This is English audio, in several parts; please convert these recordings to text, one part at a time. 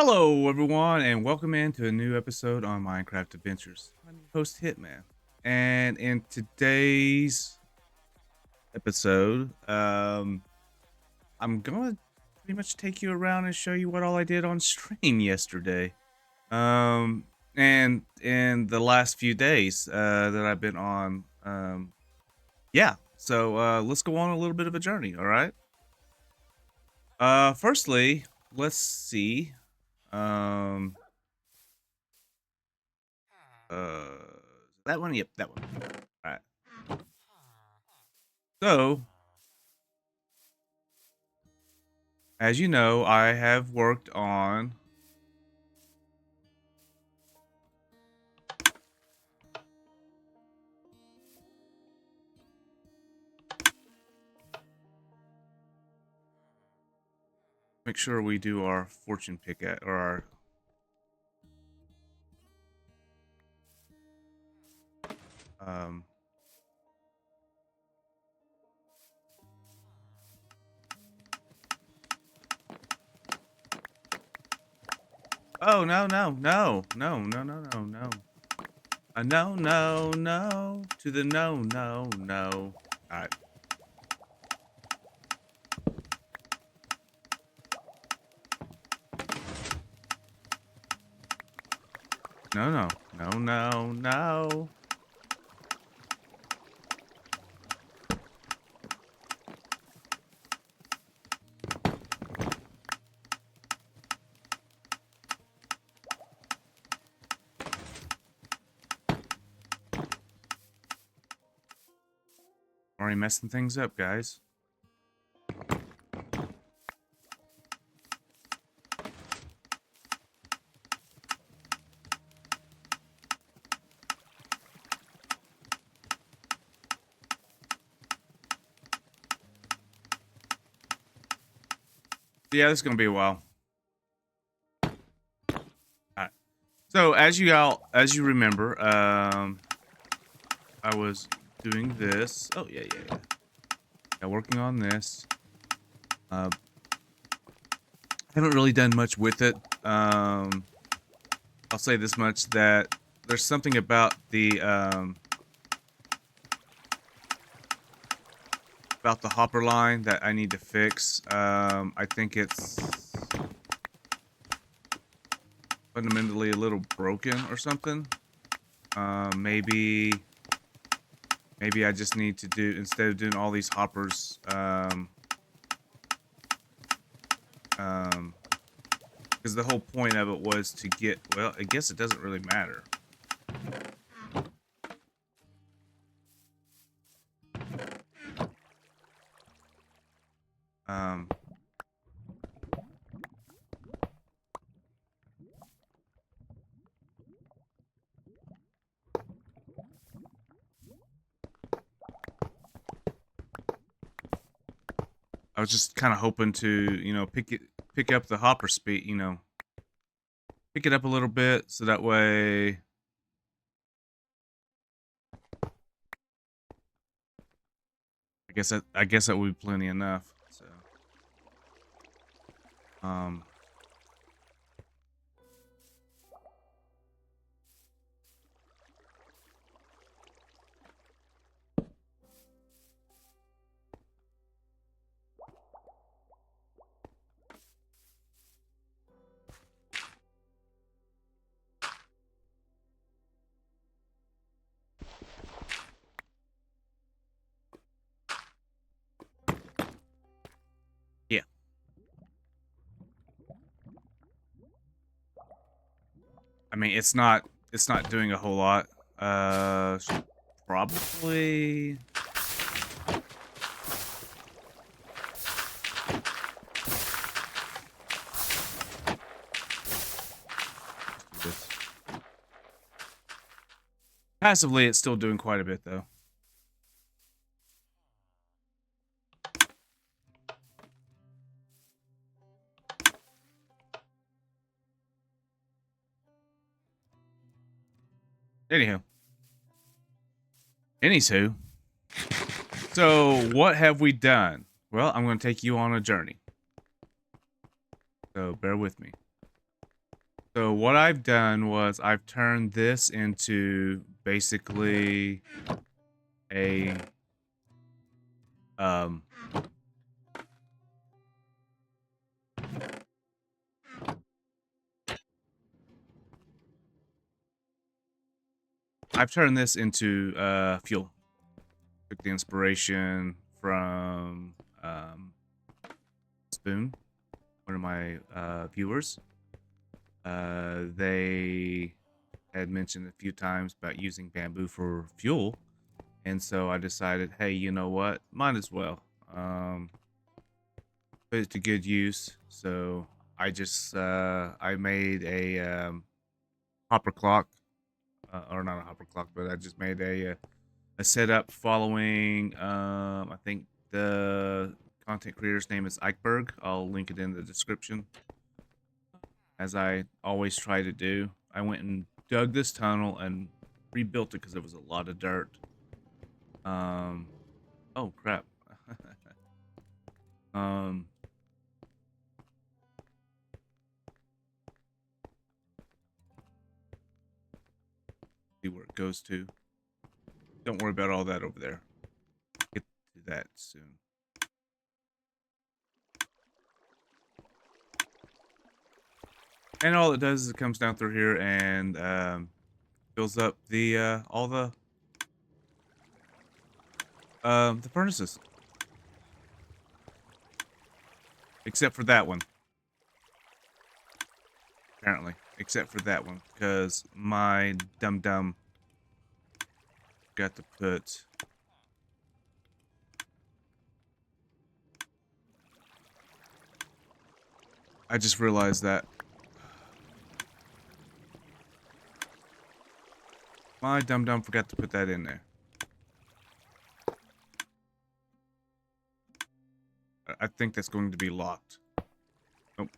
Hello, everyone, and welcome into a new episode on Minecraft Adventures. I'm your host, Hitman, and in today's episode, I'm gonna pretty much take you around and show you what all I did on stream yesterday, um, and in the last few days that I've been on. Yeah, so let's go on a little bit of a journey. All right. Firstly, let's see. Um, Uh, that one? Yep, that one. All right. So, as you know, I have worked on make sure we do our fortune pick at or our um Oh no. No to the no. All right. No. Already messing things up, guys. Yeah, this is gonna be a while. All right. So as you remember, I was doing this. Oh yeah. Yeah, working on this. I haven't really done much with it. I'll say this much, that there's something about the hopper line that I need to fix. I think it's fundamentally a little broken or something. Maybe I just need to do, instead of doing all these hoppers, because the whole point of it was to get, well, I guess it doesn't really matter. Um, I was just kind of hoping to, pick up the hopper speed, pick it up a little bit, so that way I guess that would be plenty enough. So, um, yeah. I mean, it's not doing a whole lot. Probably. This. Passively, it's still doing quite a bit, though. Anywho, so what have we done? Well, I'm going to take you on a journey. So bear with me. So what I've done was I've turned this into basically a um I've turned this into fuel. Took the inspiration from Spoon, one of my viewers. They had mentioned a few times about using bamboo for fuel, and so I decided, hey, you know what? Might as well put it to good use. So I just I made a hopper clock, or not a hopper clock, but I just made a setup following. I think the content creator's name is Eichberg. I'll link it in the description, as I always try to do. I went and dug this tunnel and rebuilt it because there was a lot of dirt. Um, oh crap. um, see where it goes to. Don't worry about all that over there. Get to that soon. And all it does is it comes down through here and fills up the all the furnaces, except for that one. Apparently, except for that one, because my dum got to put. I just realized that my dum forgot to put that in there. I think that's going to be locked. Nope.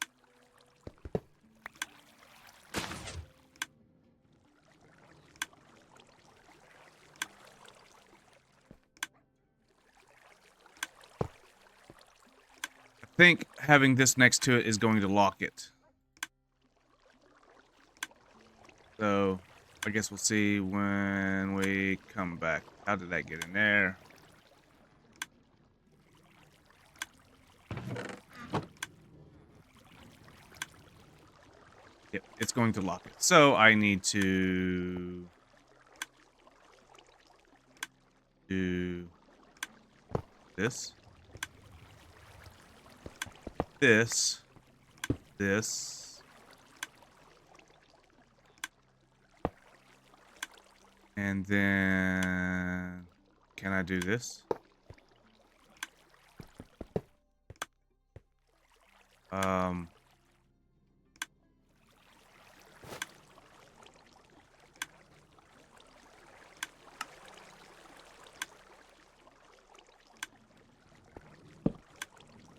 I think having this next to it is going to lock it. So, I guess we'll see when we come back. How did that get in there? Yep, it's going to lock it. So, I need to do this. This. And then, can I do this?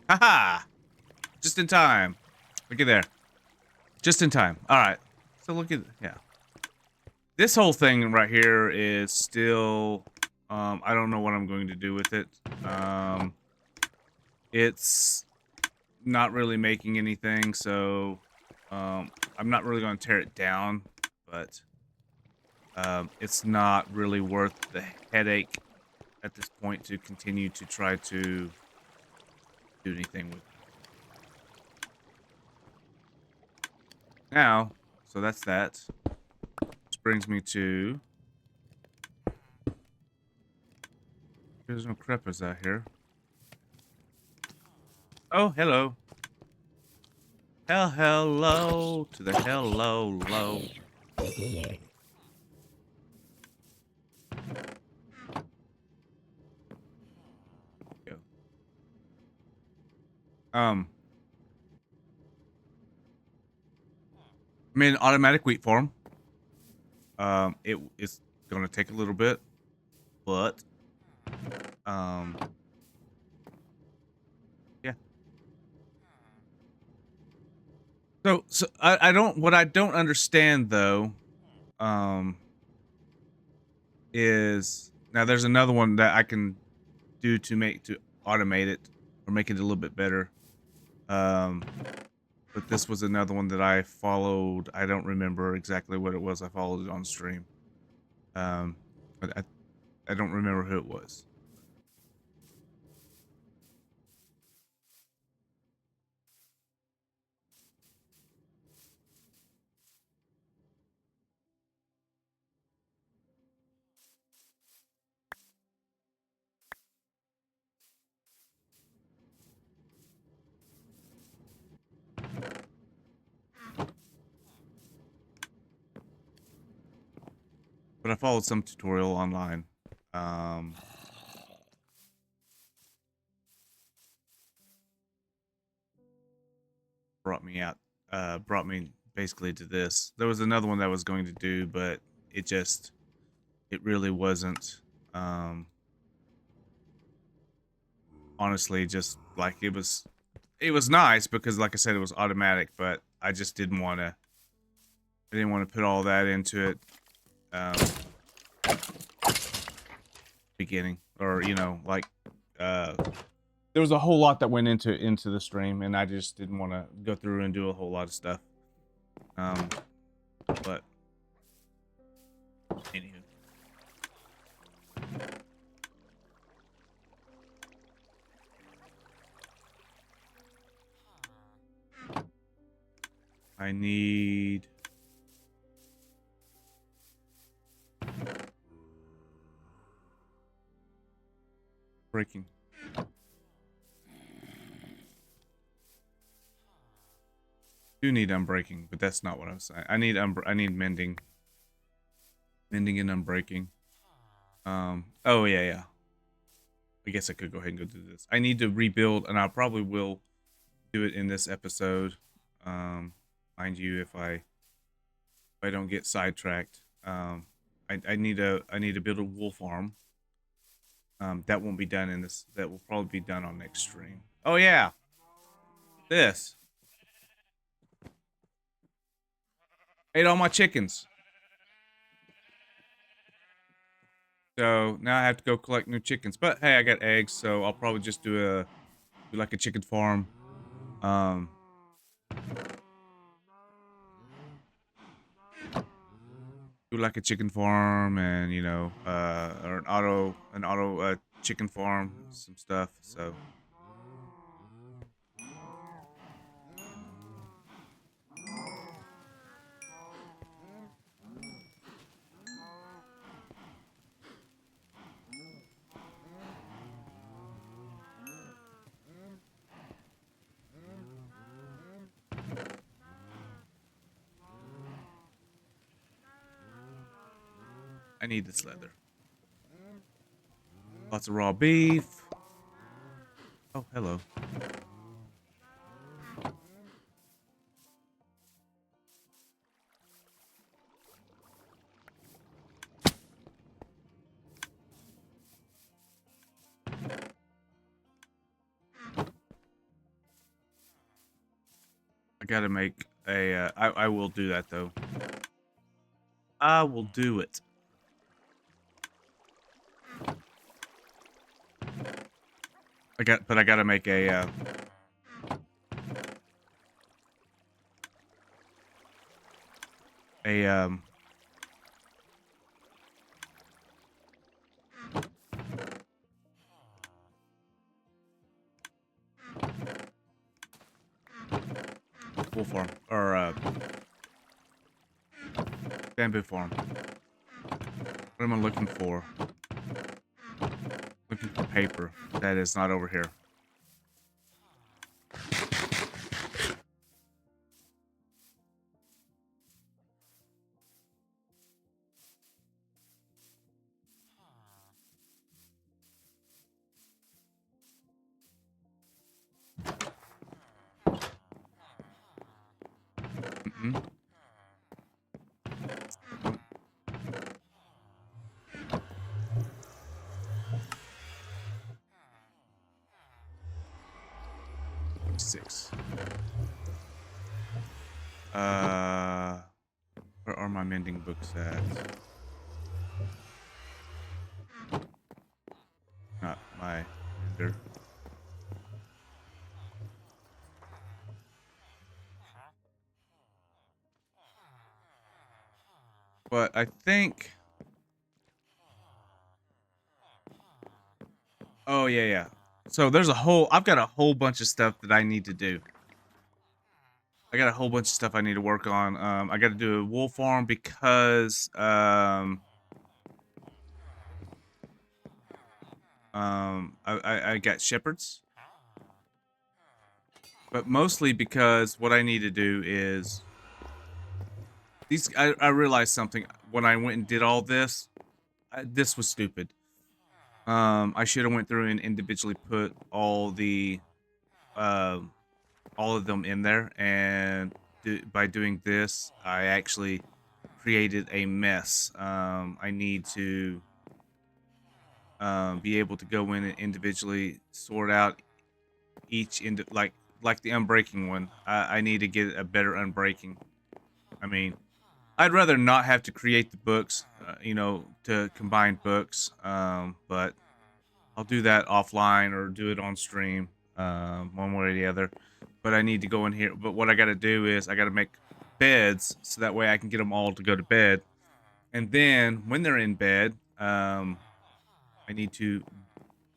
Haha! Just in time. Look at there. Just in time. Alright. So look at, yeah. This whole thing right here is still, I don't know what I'm going to do with it. It's not really making anything, so, I'm not really going to tear it down, but, it's not really worth the headache at this point to continue to try to do anything with it. Now, so that's that. Which brings me to... There's no creppers out here. Oh, hello. Hello to the hello low. Go. Made an automatic wheat farm. It's gonna take a little bit, but yeah. So I don't, what I don't understand though, is now there's another one that I can do to automate it or make it a little bit better. But this was another one that I followed. I don't remember exactly what it was. I followed it on stream. But I don't remember who it was. But I followed some tutorial online. Brought me basically to this. There was another one that I was going to do, but it really wasn't. Honestly, just like it was nice because, like I said, it was automatic, but I just didn't want to. I didn't want to put all that into it. Beginning, or like there was a whole lot that went into the stream, and I just didn't want to go through and do a whole lot of stuff. But anywho. I need breaking. Do need unbreaking, but that's not what I was saying. I need mending. Mending and unbreaking. Oh yeah. I guess I could go ahead and go do this. I need to rebuild, and I probably will do it in this episode. Mind you, if I don't get sidetracked. I need to build a wool farm. That won't be done in this. That will probably be done on next stream. Oh yeah, this ate all my chickens. So now I have to go collect new chickens. But hey, I got eggs, so I'll probably just do like a chicken farm. Do like a chicken farm, and or an auto chicken farm, some stuff. So I need this leather. Lots of raw beef. Oh, hello. I gotta make a. I will do that though. I will do it. But I gotta make a. A wool farm or bamboo farm. What am I looking for? Looking for paper. That is not over here. Mm-mm. 6. Where are my mending books at? Not my mender. But I think... Oh, yeah, yeah. So there's I've got a whole bunch of stuff that I need to do. I got a whole bunch of stuff I need to work on. I got to do a wool farm because, I got shepherds. But mostly because what I need to do is... I realized something when I went and did all this. This was stupid. I should have went through and individually put um, all of them in there, and by doing this, I actually created a mess. I need to be able to go in and individually sort out each like the unbreaking one. I need to get a better unbreaking. I mean, I'd rather not have to create the books, to combine books. But I'll do that offline or do it on stream, one way or the other. But I need to go in here. But what I got to do is I got to make beds so that way I can get them all to go to bed. And then when they're in bed, I need to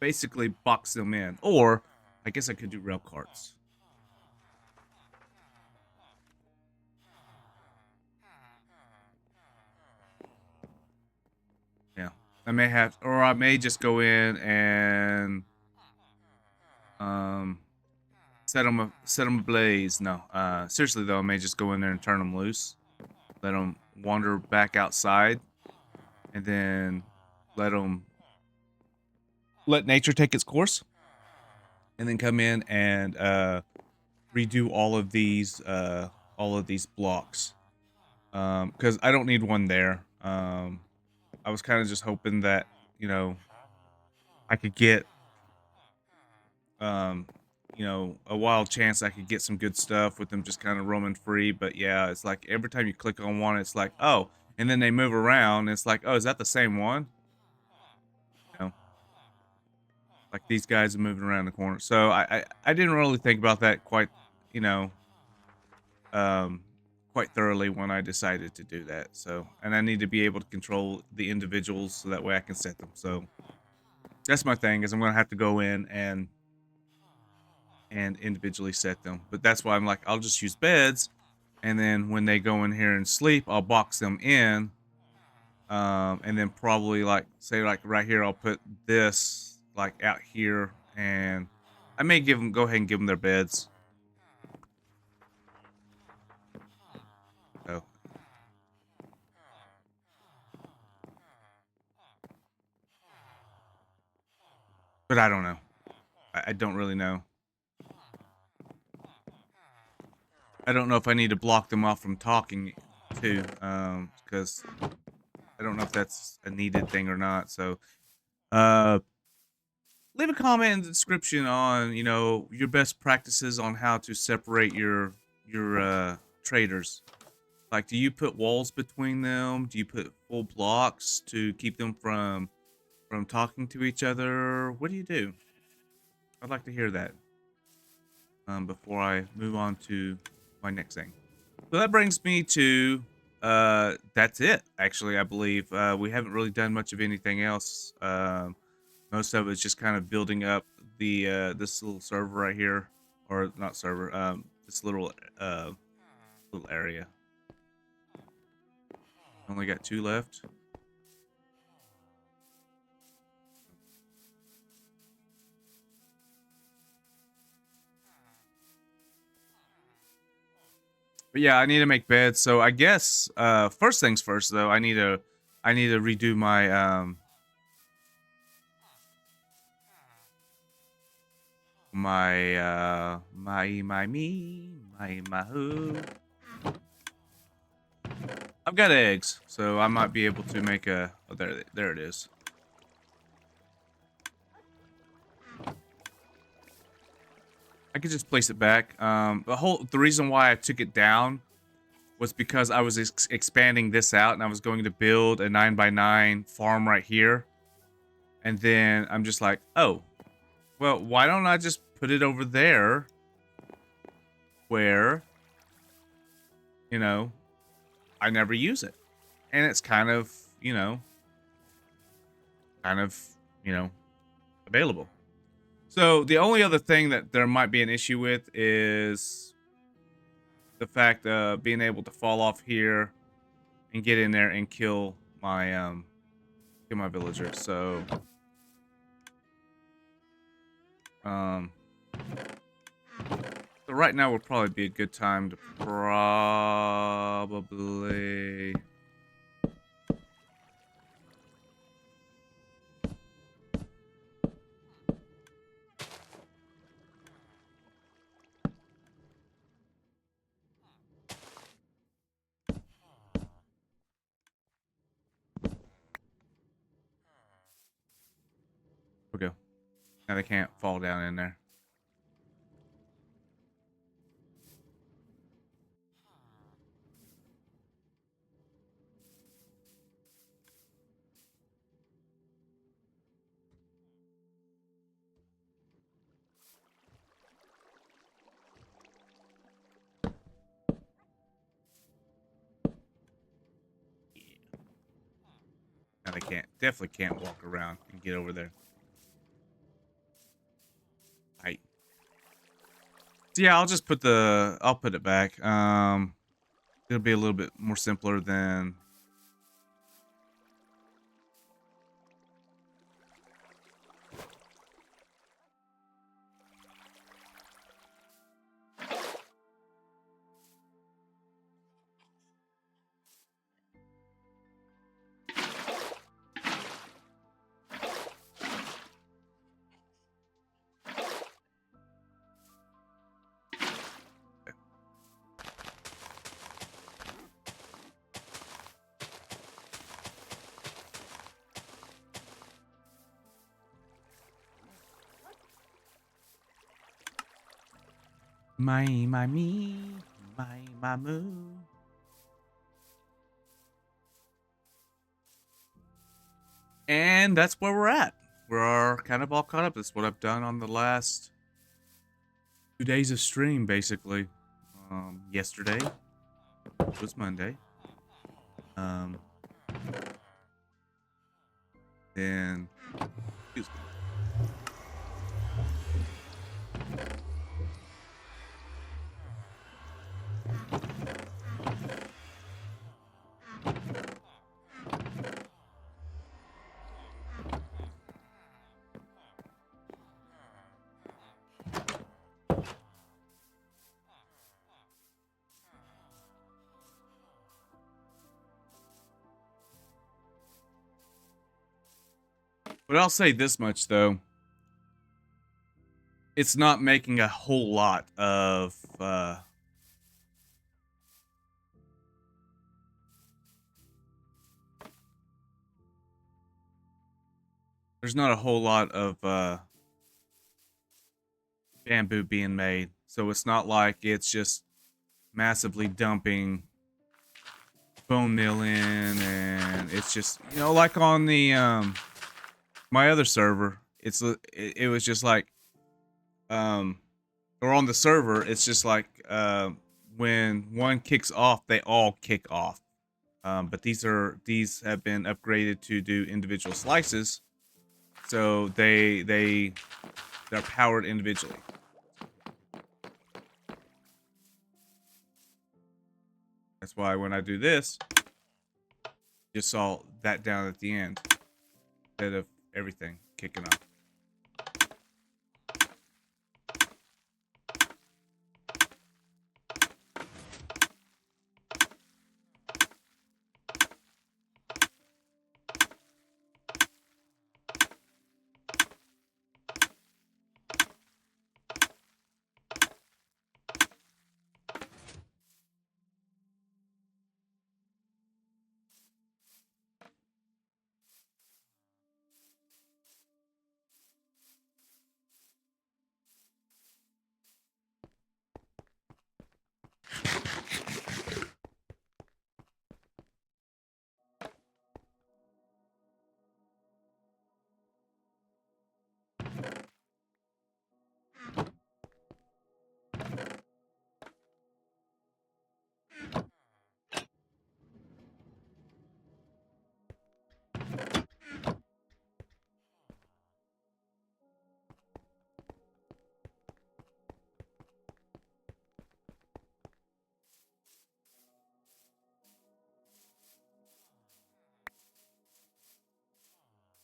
basically box them in. Or I guess I could do rail carts. Yeah, I may have, or I may just go in and um set them ablaze. No, seriously though, I may just go in there and turn them loose, let them wander back outside, and then let them let nature take its course, and then come in and redo all of these blocks, because I don't need one there. I was kind of just hoping that, I could get, um, a wild chance I could get some good stuff with them just kind of roaming free. But yeah, it's like every time you click on one, it's like, oh, and then they move around. It's like, oh, is that the same one? You know, like these guys are moving around the corner. So I didn't really think about that you know, um, quite thoroughly when I decided to do that. So, and I need to be able to control the individuals so that way I can set them. So that's my thing, is I'm going to have to go in and individually set them. But that's why I'm like, I'll just use beds, and then when they go in here and sleep, I'll box them in. And then probably like say like right here, I'll put this like out here, and I may go ahead and give them their beds. So, but I don't know. I don't really know. I don't know if I need to block them off from talking too, because I don't know if that's a needed thing or not. So, uh, leave a comment in the description on, your best practices on how to separate your traders. Like, do you put walls between them? Do you put full blocks to keep them from talking to each other? What do you do? I'd like to hear that, before I move on to my next thing. So that brings me to, that's it, actually. I believe we haven't really done much of anything else. Most of it's just kind of building up this little server right here, or not server, this little area. Only got 2 left. But yeah, I need to make beds. So I guess first things first, though, I need to redo my who. I've got eggs, so I might be able to make a... Oh, there it is. I could just place it back. The reason why I took it down was because I was expanding this out, and I was going to build a 9x9 farm right here. And then I'm just like, oh, well, why don't I just put it over there where, I never use it. and it's kind of, kind of, you know, available. So the only other thing that there might be an issue with is the fact of being able to fall off here and get in there and kill my villager. Um so right now would probably be a good time to probably okay. Now they can't fall down in there. Now they can't, definitely can't walk around and get over there. Right. So yeah, I'll put it back. It'll be a little bit more simpler than my me, my moo. And that's where we're at. We're kind of all caught up. That's what I've done on the last 2 days of stream, basically. Yesterday was Monday. Um, then Tuesday. But I'll say this much though. It's not making a whole lot of there's not a whole lot of bamboo being made. So it's not like it's just massively dumping bone meal in, and it's just, like on the my other server, it was just like um or on the server, it's just like when one kicks off, they all kick off. But these have been upgraded to do individual slices, so they're powered individually. That's why when I do this, you saw that down at the end instead of everything kicking off.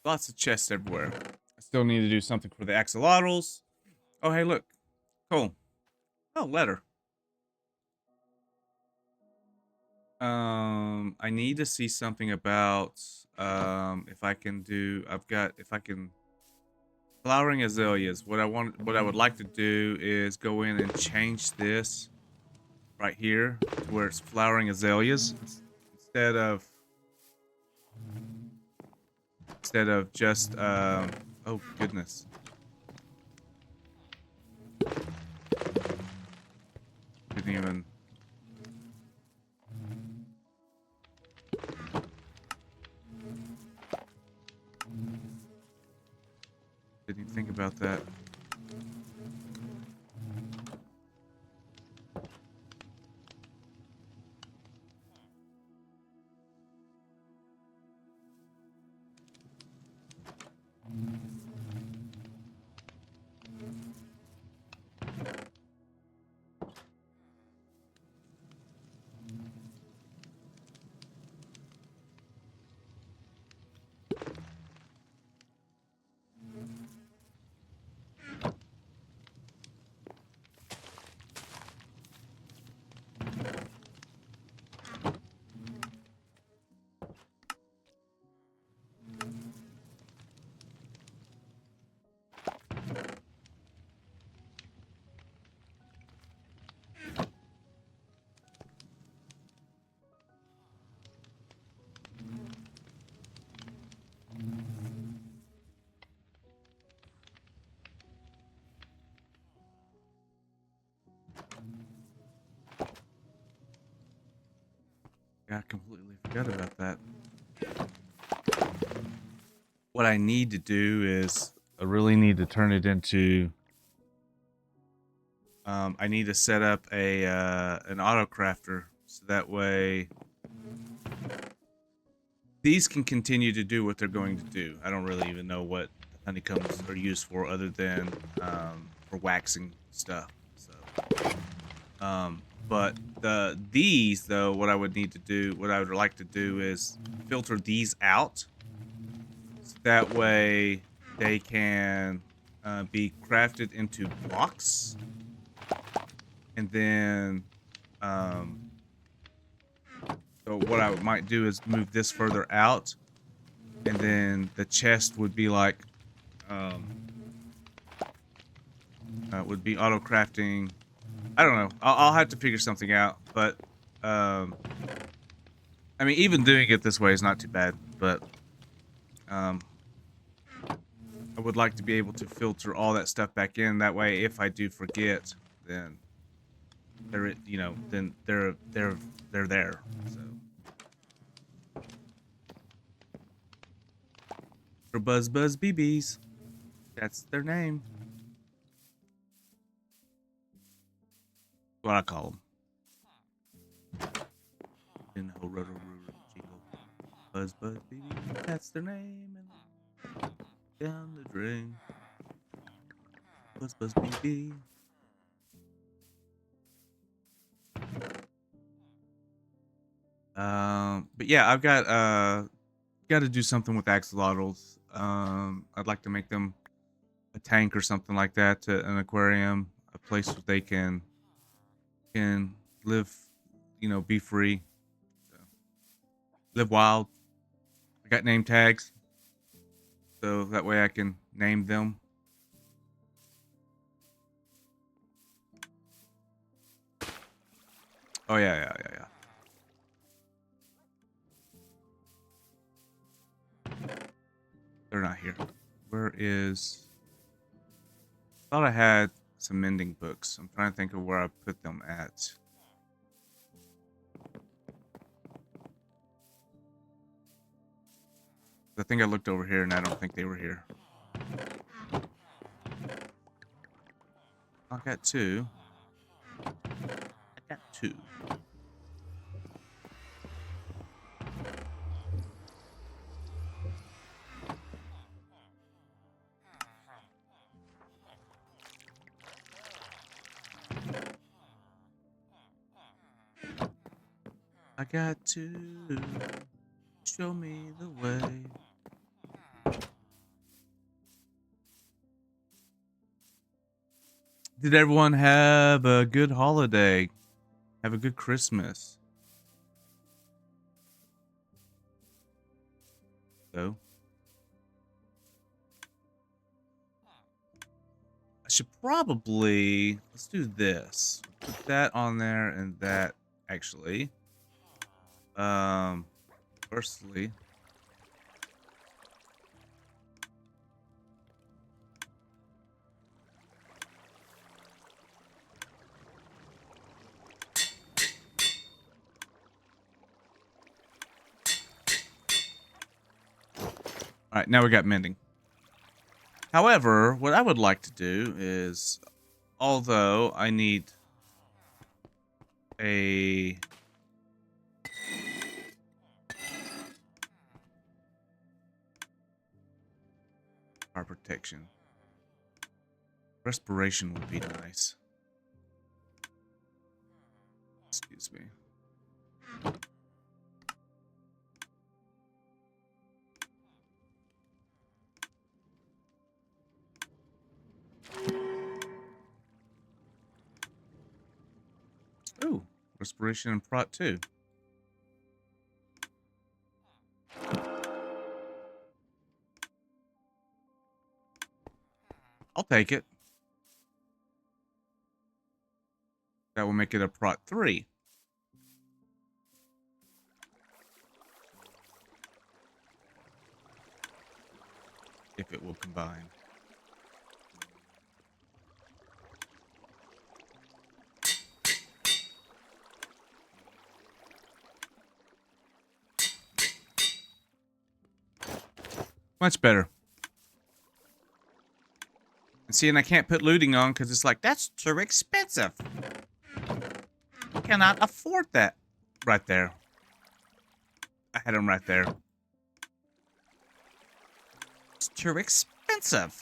Lots of chests everywhere. I still need to do something for the axolotls. Oh, hey, look. Cool. Oh, letter. I need to see something about if I can do. If I can flowering azaleas. What I would like to do is go in and change this right here to where it's flowering azaleas instead of just oh goodness. Didn't even think about that. I completely forgot about that. What I need to do is I really need to turn it into I need to set up a an auto crafter so that way these can continue to do what they're going to do. I don't really even know what honeycombs are used for other than for waxing stuff. So but these though, what I would need to do, what I would like to do is filter these out so that way they can be crafted into blocks, and then so what I might do is move this further out, and then the chest would be like would be auto crafting. I don't know. I'll have to figure something out, but I mean, even doing it this way is not too bad. But I would like to be able to filter all that stuff back in. That way, if I do forget, then they're then they're there. So for Buzz BBs, that's their name. What I call them. In the whole jingle. Buzz BBs, that's their name. And down the drain. Buzz BB. But yeah, I've got to do something with axolotls. I'd like to make them a tank or something like that, to an aquarium, a place where they can live, be free, so, live wild. I got name tags, so that way I can name them. Oh yeah. They're not here. Where is? I thought I had some mending books. I'm trying to think of where I put them at. I think I looked over here and I don't think they were here. I got two. I got two. Show me the way. Did everyone have a good holiday? Have a good Christmas? So, I should probably, let's do this. Put that on there and that actually. Firstly, all right, now we got mending. However, what I would like to do is, although I need a fire protection, respiration would be nice. Excuse me. Ooh, respiration and prot too. I'll take it. That will make it a prot 3. If it will combine. Much better. And see, and I can't put looting on because it's like, that's too expensive. I cannot afford that. Right there. I had him right there. It's too expensive.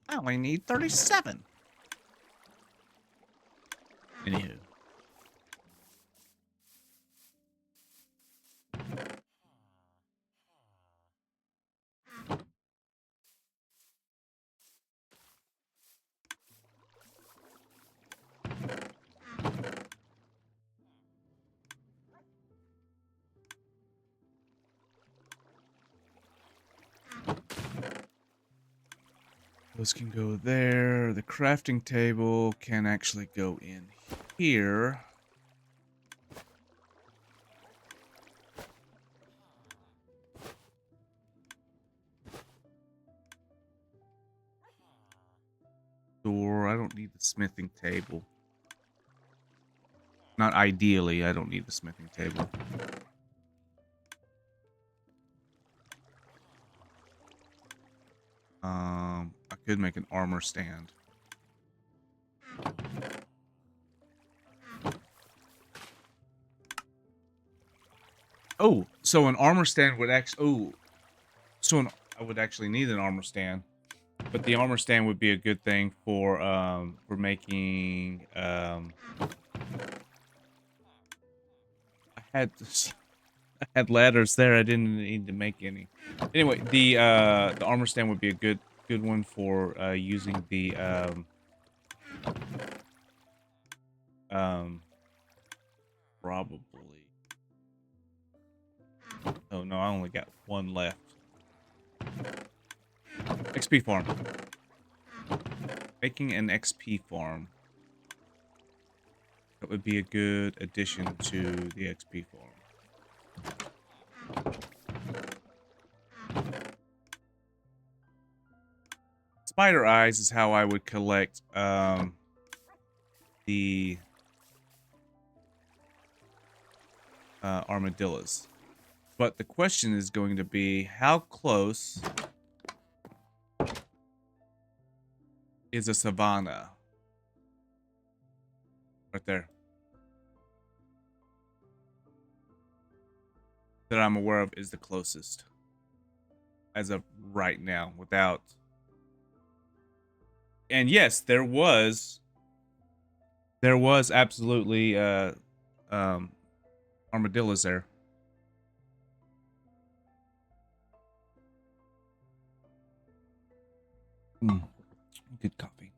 I only need 37. Anywho. Those can go there. The crafting table can actually go in here. Door. I don't need the smithing table. Not ideally, I don't need the smithing table. I could make an armor stand. Oh, so an armor stand would actually... Oh, so I would actually need an armor stand. But the armor stand would be a good thing for making... I had this... I had ladders there. I didn't need to make any. Anyway, the armor stand would be a good one for using the probably. Oh no, I only got one left. XP farm. Making an XP farm. That would be a good addition to the XP farm. Spider eyes is how I would collect the armadillos. But the question is going to be, how close is a savanna? Right there. That I'm aware of is the closest. As of right now, without... And yes, there was absolutely armadillos there. Good coffee.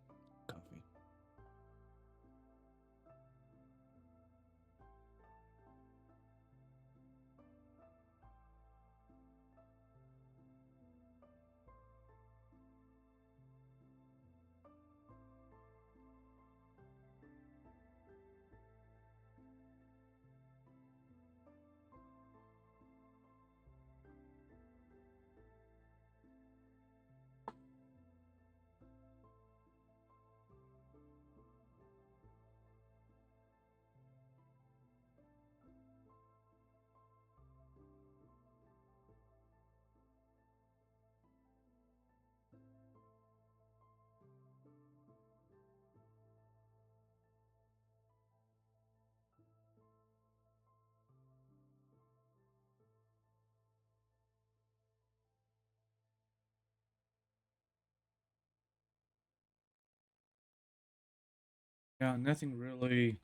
Yeah, nothing really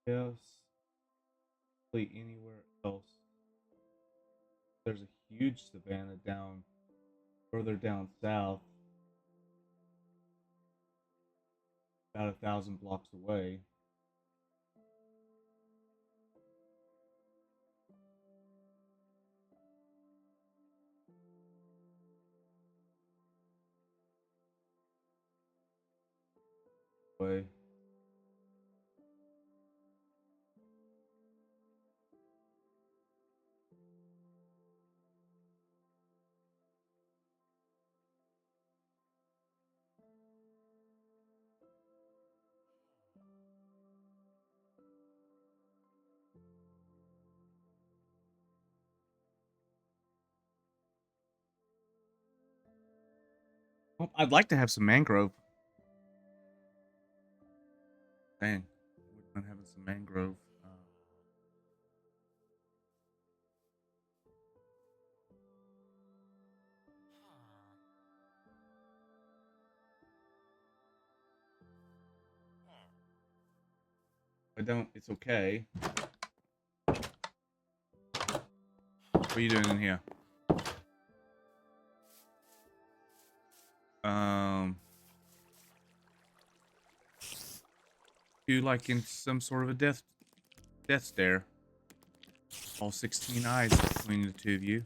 else, really anywhere else. There's a huge savanna down further down south, about 1,000 blocks away. Away. Well, I'd like to have some mangrove. Dang, wouldn't mind having some mangrove. I don't. It's okay. What are you doing in here? Um, you like in some sort of a death stare. All 16 eyes between the two of you.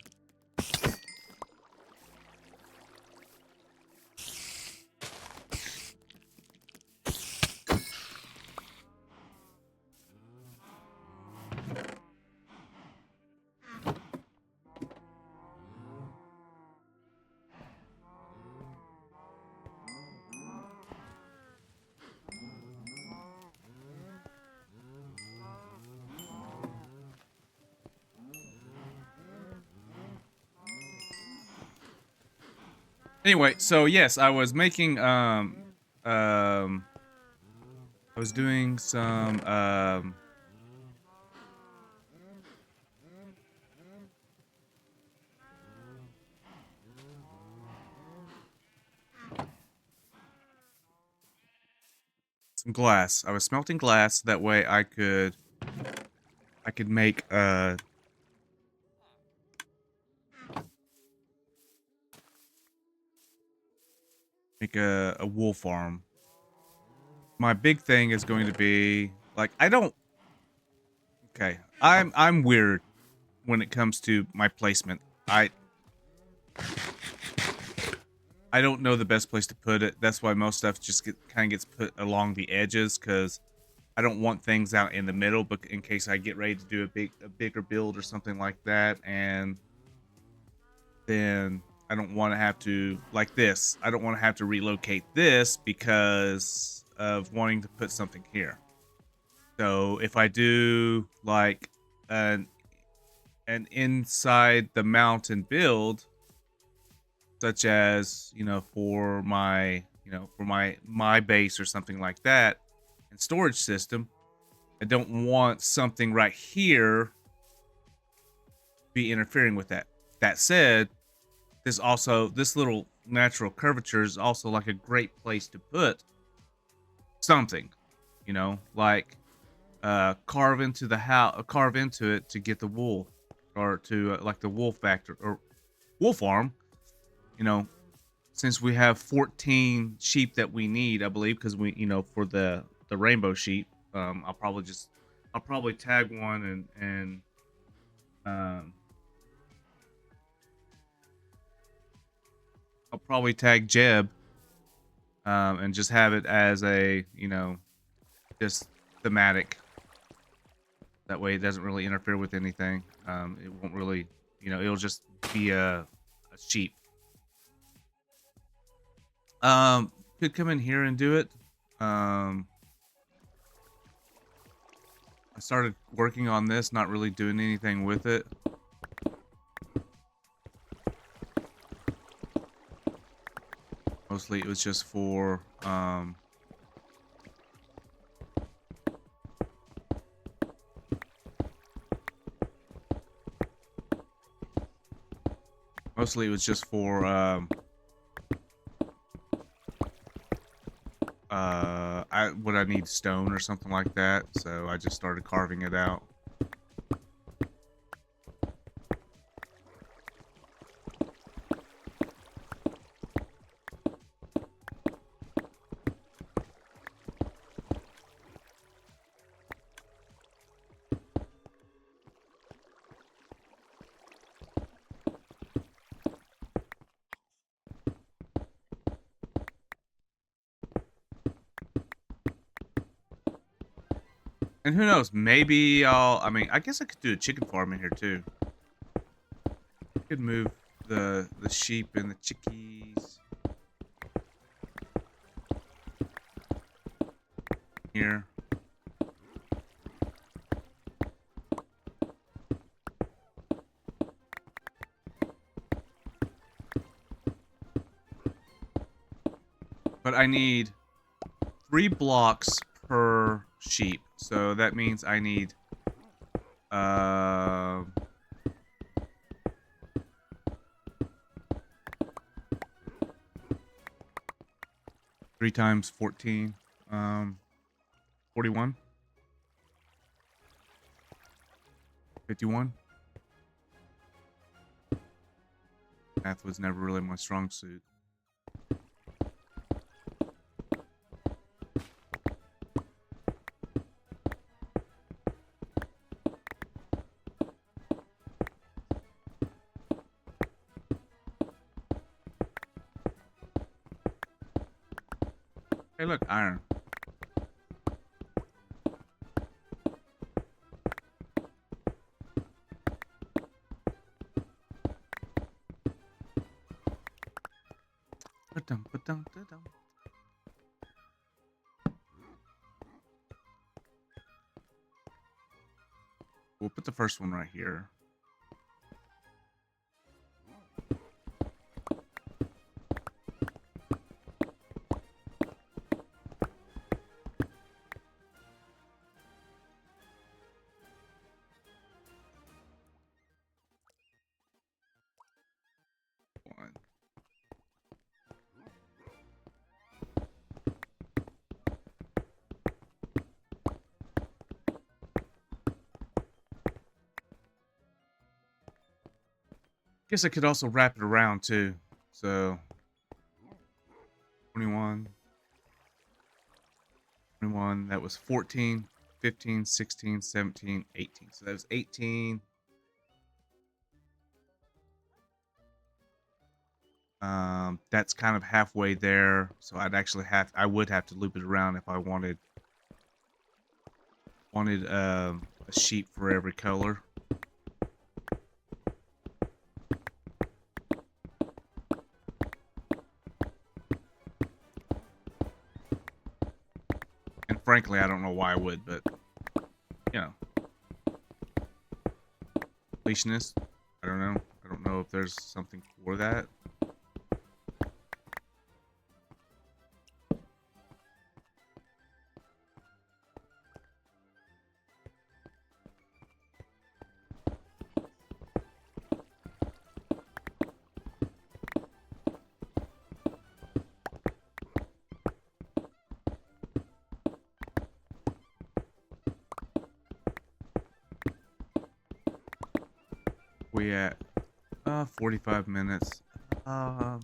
Anyway, so yes, I was making I was doing some glass. I was smelting glass that way I could make a wool farm. My big thing is going to be like I don't okay. I'm weird when it comes to my placement. I don't know the best place to put it. That's why most stuff just kind of gets put along the edges because I don't want things out in the middle, but in case I get ready to do a bigger build or something like that, and then I don't want to have to like this. I don't want to have to relocate this because of wanting to put something here. So if I do like an inside the mountain build, such as for my for my base or something like that, and storage system, I don't want something right here be interfering with that. That said, this little natural curvature is also like a great place to put something, like carve into the house, carve into it to get the wool, or to like the wool factor or wool farm. You know, since we have 14 sheep that we need, I believe, because we, for the rainbow sheep, I'll probably tag one and um, I'll probably tag Jeb, and just have it as a, just thematic. That way, it doesn't really interfere with anything. It won't really, it'll just be a sheep. Could come in here and do it. I started working on this, not really doing anything with it. Mostly it was just for, mostly it was just for, I need stone or something like that, so I just started carving it out. And who knows, maybe I mean, I guess I could do a chicken farm in here too. Could move the sheep and the chickies here. But I need 3 blocks per sheep. So that means I need 3 times 14, 41, 51. Math was never really my strong suit. Hey, look, iron. Ba-dum, ba-dum, da-dum. We'll put the first one right here. One. Guess I could also wrap it around too. So 21, 21, that was 14, 15, 16, 17, 18. So that was 18. That's kind of halfway there. So I would have to loop it around if I wanted a sheep for every color. And frankly, I don't know why I would, but you know, completionist. I don't know. I don't know if there's something for that. We at 45 minutes. I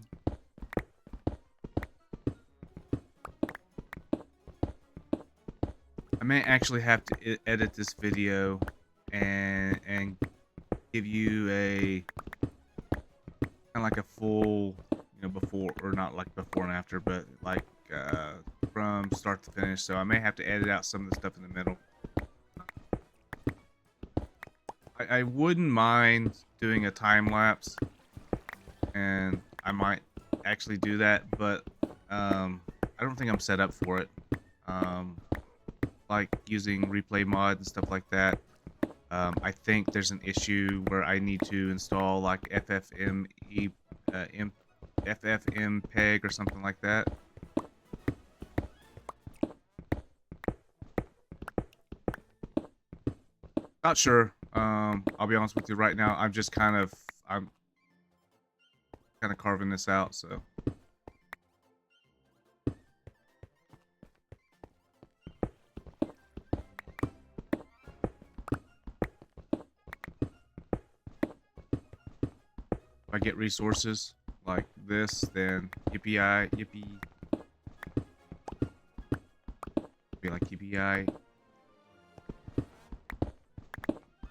may actually have to edit this video and give you a kind of like a full, before, or not like before and after, but like from start to finish. So I may have to edit out some of the stuff in the middle. I wouldn't mind doing a time lapse, and I might actually do that, but I don't think I'm set up for it. Like using replay mod and stuff like that. I think there's an issue where I need to install like FFmpeg or something like that. Not sure. I'll be honest with you right now. I'm kind of carving this out, so. If I get resources like this, then yippee, be like yippee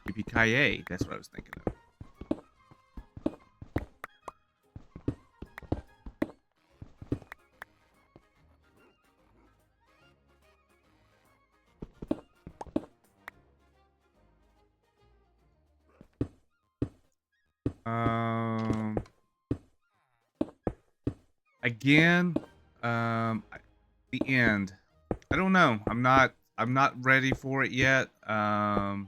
yippee That's what I was thinking of. Again, the end. I don't know. I'm not ready for it yet. I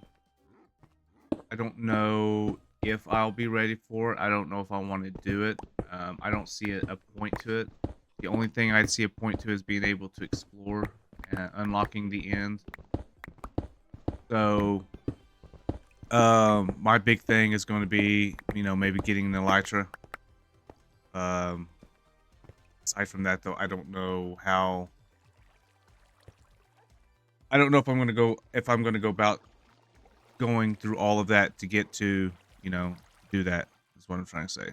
don't know if I'll be ready for it. I don't know if I want to do it. I don't see a point to it. The only thing I'd see a point to is being able to explore and unlocking the end. So, my big thing is going to be, you know, maybe getting the elytra. Aside from that, though, I don't know how. I don't know if I'm going to go about going through all of that to get to, you know, do that. Is what I'm trying to say.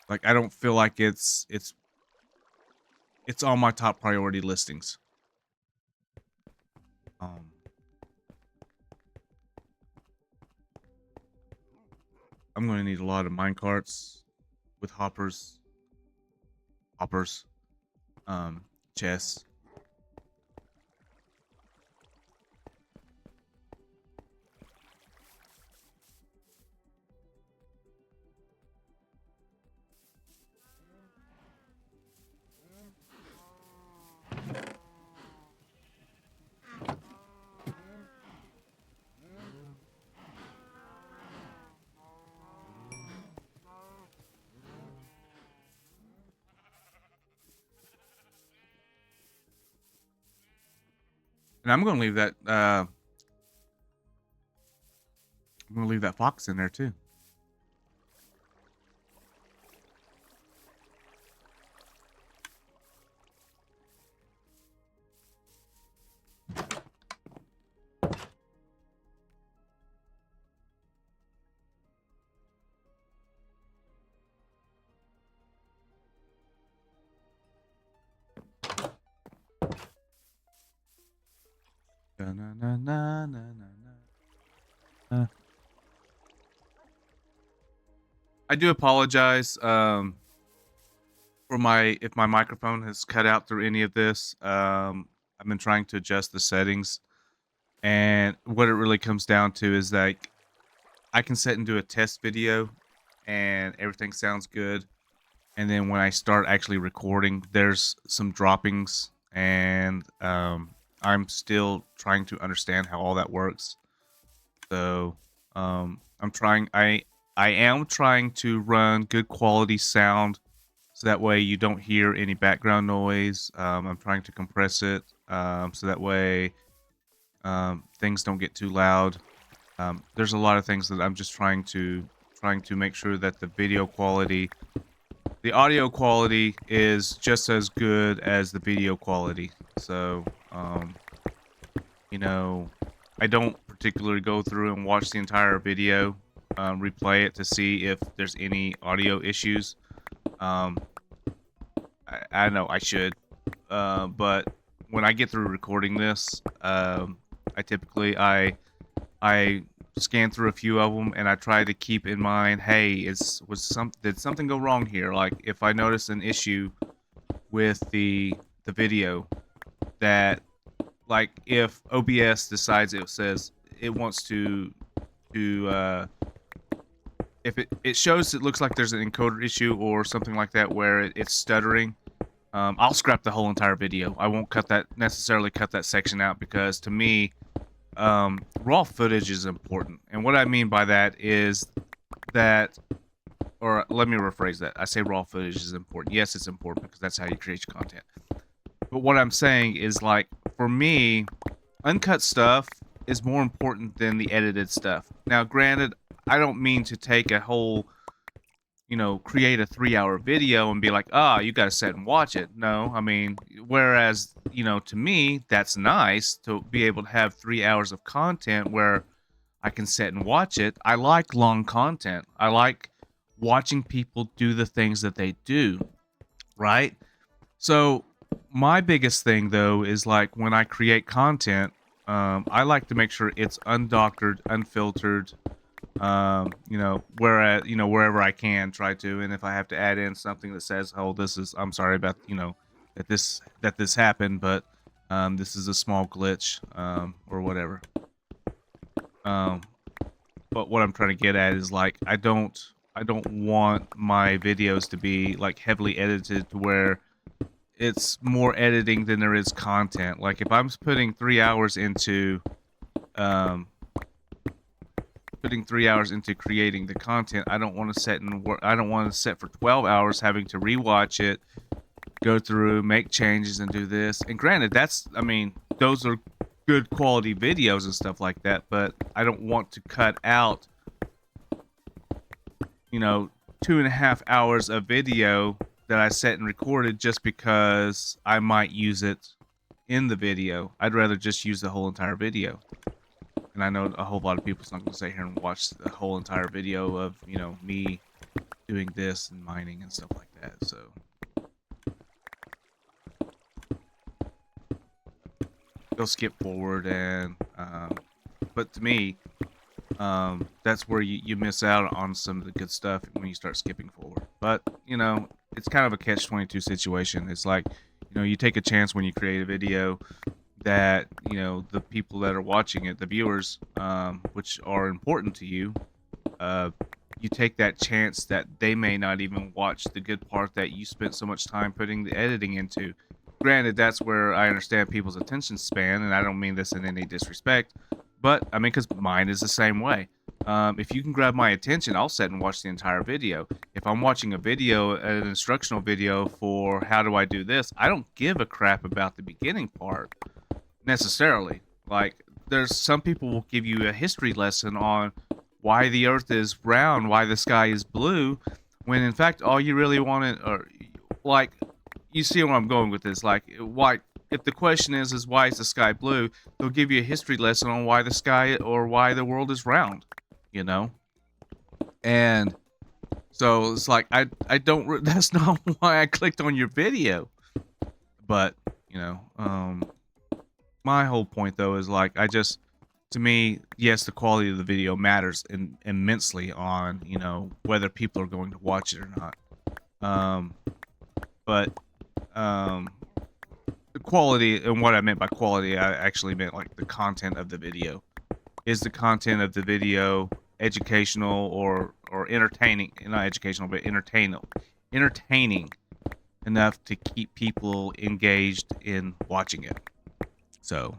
Like, I don't feel like it's on my top priority listings. I'm going to need a lot of minecarts with hoppers, chests. And I'm going to leave that I'm going to leave that fox in there too. Na, na, na, na, na, na. I do apologize for my if my microphone has cut out through any of this. I've been trying to adjust the settings, and what it really comes down to is like I can set and do a test video, and everything sounds good. And then when I start actually recording, there's some droppings, and I'm still trying to understand how all that works. So I'm trying. I am trying to run good quality sound, so that way you don't hear any background noise. I'm trying to compress it, so that way things don't get too loud. There's a lot of things that I'm just trying to make sure that the video quality, the audio quality is just as good as the video quality. So, you know, I don't particularly go through and watch the entire video, replay it to see if there's any audio issues. I know I should, but when I get through recording this, I typically I scan through a few of them, and I try to keep in mind, hey, did something go wrong here? Like if I notice an issue with the video, that like if OBS decides it says it wants to if it shows it looks like there's an encoder issue or something like that where it's stuttering, I'll scrap the whole entire video. I won't necessarily cut that section out, because to me, raw footage is important. And what I mean by that is that, or let me rephrase that. I say raw footage is important. Yes, it's important because that's how you create your content. But what I'm saying is, like, for me, uncut stuff is more important than the edited stuff. Now, granted, I don't mean to take a whole, you know, create a 3-hour video and be like, you got to sit and watch it. No, I mean, whereas, you know, to me, that's nice to be able to have 3 hours of content where I can sit and watch it. I like long content. I like watching people do the things that they do, right? So my biggest thing though is like when I create content, I like to make sure it's undoctored, unfiltered, wherever I can try to, and if I have to add in something that says, oh, I'm sorry about, that this happened, but this is a small glitch, or whatever. um but what I'm trying to get at is like I don't want my videos to be like heavily edited to where it's more editing than there is content. Like if I'm um putting 3 hours into creating the content, I don't want to set and work. I don't want to set for 12 hours having to rewatch it, go through, make changes, and do this. And granted, those are good quality videos and stuff like that. But I don't want to cut out, 2.5 hours of video that I set and recorded just because I might use it in the video. I'd rather just use the whole entire video. And I know a whole lot of people's not going to sit here and watch the whole entire video of, me doing this and mining and stuff like that. So they'll skip forward but to me, that's where you miss out on some of the good stuff when you start skipping forward. But, it's kind of a catch-22 situation. It's like, you take a chance when you create a video that the people that are watching it, the viewers, which are important to you, you take that chance that they may not even watch the good part that you spent so much time putting the editing into. Granted, that's where I understand people's attention span, and I don't mean this in any disrespect, but because mine is the same way. If you can grab my attention, I'll sit and watch the entire video. If I'm watching an instructional video for how do I do this, I don't give a crap about the beginning part necessarily. Like, there's some people will give you a history lesson on why the earth is round, why the sky is blue, when in fact all you really wanted, or like, you see where I'm going with this. Like, why, if the question is why is the sky blue, they'll give you a history lesson on why the sky or why the world is round, and so it's like I don't that's not why I clicked on your video. But my whole point though is like, to me, yes, the quality of the video matters immensely on whether people are going to watch it or not. But the quality, and what I meant by quality, I actually meant like the content of the video. Is the content of the video educational or entertaining? Not educational, but entertaining enough to keep people engaged in watching it. So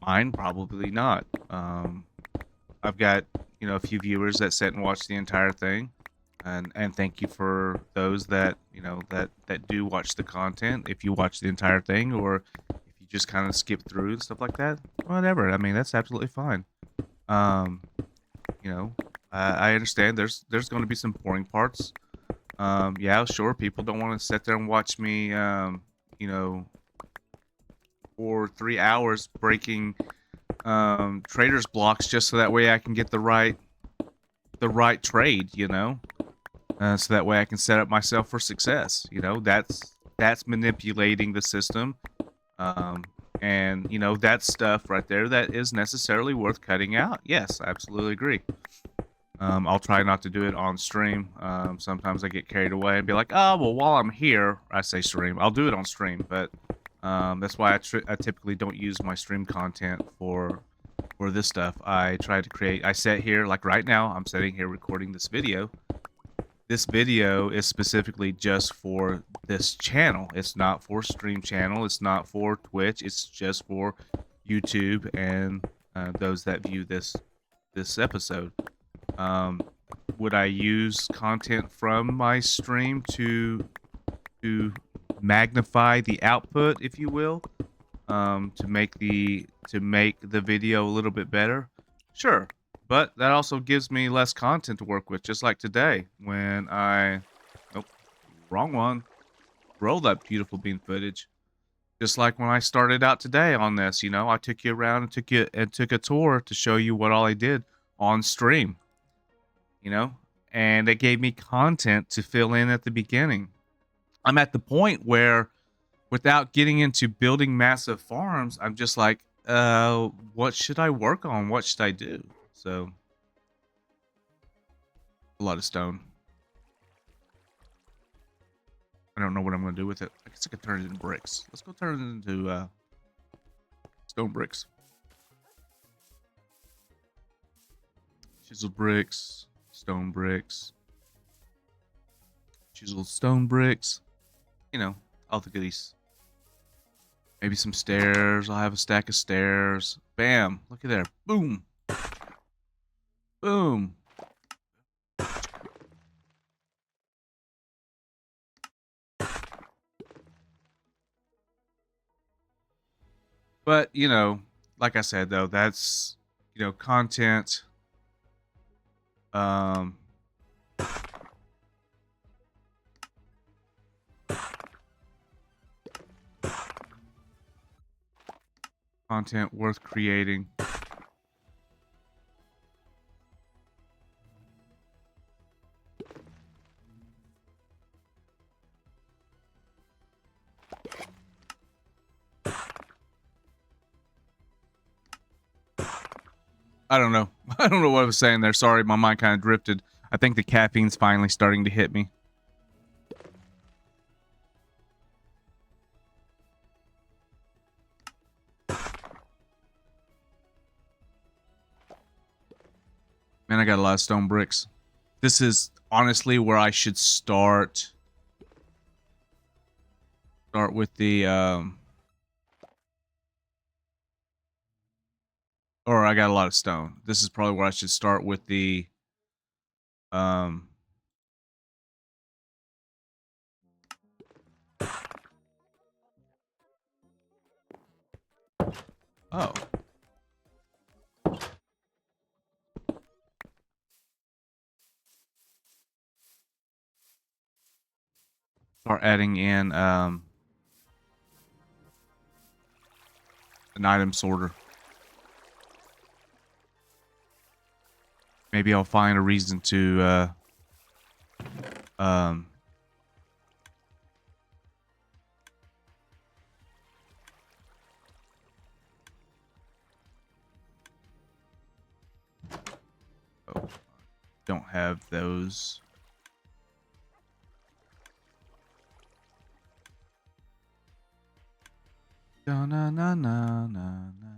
mine probably not. I've got a few viewers that sit and watch the entire thing, and thank you for those that that do watch the content. If you watch the entire thing, or if you just kind of skip through and stuff like that, whatever. That's absolutely fine. Um, I understand there's going to be some boring parts. Yeah, sure, people don't want to sit there and watch me, for 3 hours breaking traders blocks just so that way I can get the right trade, so that way I can set up myself for success. That's manipulating the system, and that stuff right there that is necessarily worth cutting out. Yes, I absolutely agree. I'll try not to do it on stream. Sometimes I get carried away and be like, oh, well, while I'm here, I say stream. I'll do it on stream, but that's why I typically don't use my stream content for this stuff. I try to create, I sit here, like right now, I'm sitting here recording this video. This video is specifically just for this channel. It's not for stream channel. It's not for Twitch. It's just for YouTube and those that view this episode. Would I use content from my stream to magnify the output, if you will, to make the video a little bit better? Sure, but that also gives me less content to work with. Just like today, when I, nope, wrong one. Roll that beautiful bean footage. Just like when I started out today on this, you know, I took you around and took a tour to show you what all I did on stream, you know, and it gave me content to fill in at the beginning. I'm at the point where without getting into building massive farms, I'm just like, what should I work on? What should I do? So a lot of stone. I don't know what I'm going to do with it. I guess I could turn it into bricks. Let's go turn it into stone bricks. Chisel bricks, stone bricks, chiseled stone bricks. You know, all the goodies. Maybe some stairs. I'll have a stack of stairs. Bam. Look at there. Boom. Boom. But, you know, like I said, though, that's, you know, content. Content worth creating. I don't know. I don't know what I was saying there. Sorry, my mind kind of drifted. I think the caffeine's finally starting to hit me. Man, I got a lot of stone bricks. This is honestly where I should start. Start with the, or I got a lot of stone. This is probably where I should start with the, oh. Start adding in, an item sorter. Maybe I'll find a reason to, oh, don't have those. Da na na na na na.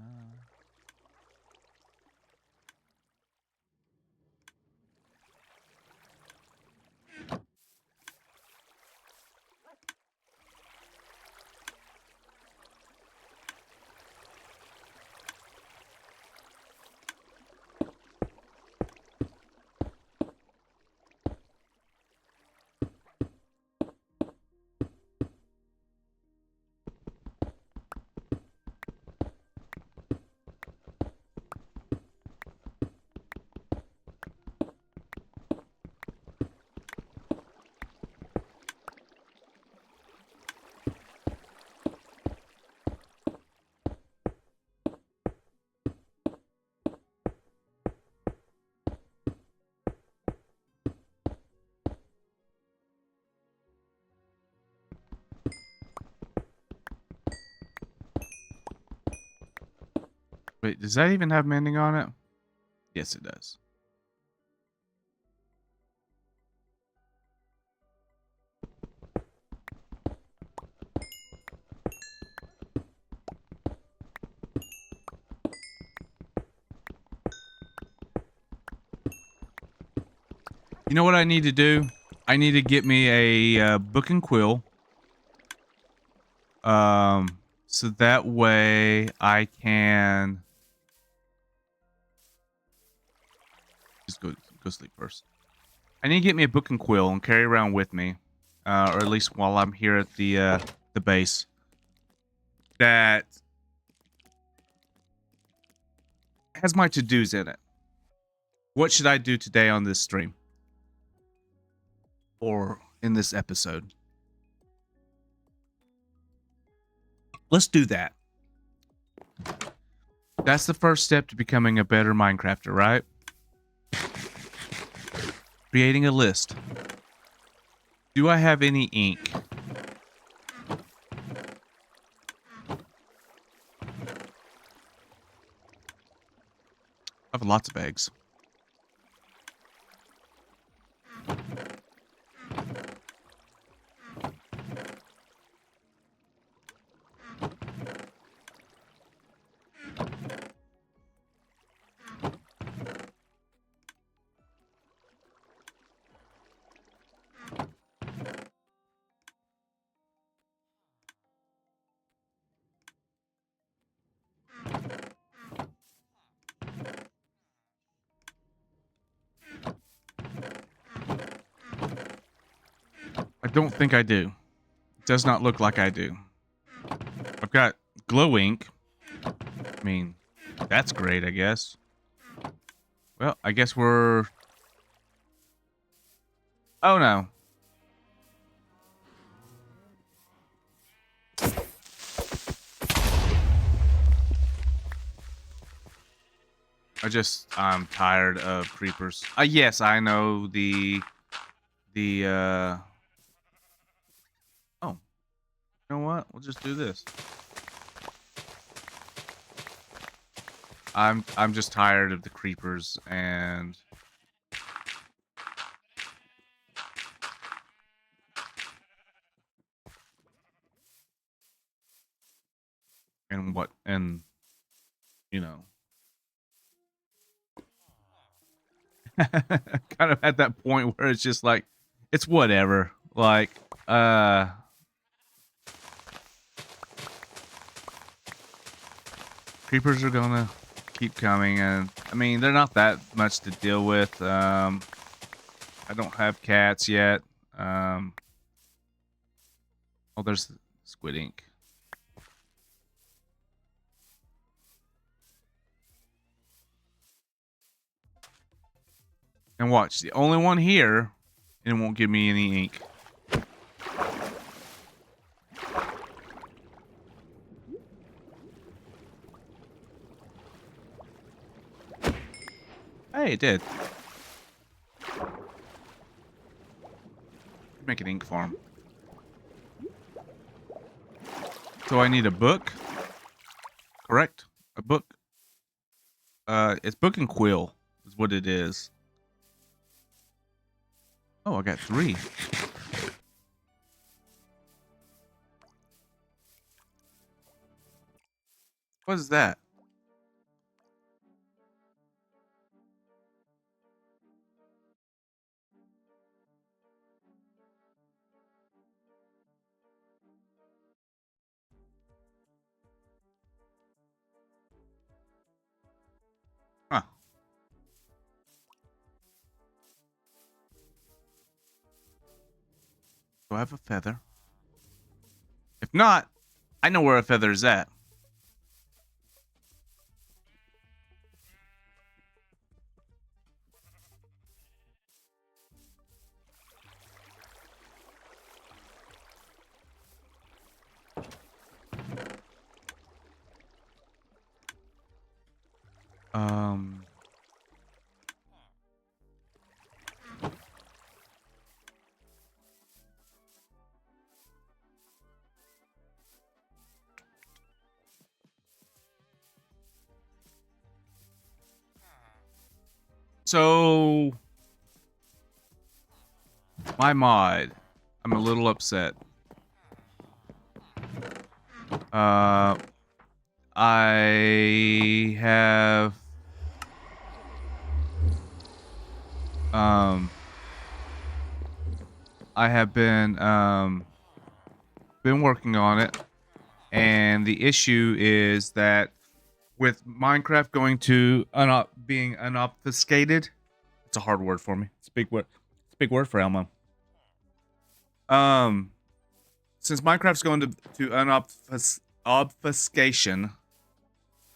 Wait, does that even have mending on it? Yes, it does. You know what I need to do? I need to get me a book and quill. So that way I can just go sleep first. I need to get me a book and quill and carry around with me, or at least while I'm here at the base. That has my to-dos in it. What should I do today on this stream? Or in this episode? Let's do that. That's the first step to becoming a better Minecrafter, right? Creating a list. Do I have any ink? I have lots of eggs. I don't think I do. It does not look like I do. I've got glow ink. I mean, that's great, I guess. Well, I guess we're... Oh, no. I'm tired of creepers. Yes, I know oh, you know what? We'll just do this. I'm just tired of the creepers and what, and you know, kind of at that point where it's just like, it's whatever. Like, creepers are gonna keep coming, and I mean, they're not that much to deal with. I don't have cats yet. Oh, there's squid ink. And watch, the only one here, and it won't give me any ink. Hey, it did. Make an ink farm. So I need a book. Correct? A book. It's book and quill is what it is. Oh, I got 3. What is that? Huh. Do I have a feather? If not, I know where a feather is at. Um... So... My mod. I'm a little upset. I have... I have been working on it, and the issue is that with Minecraft going to being unobfuscated, it's a hard word for me. It's a big word. It's a big word for Elmo. Since Minecraft's going to obfuscation,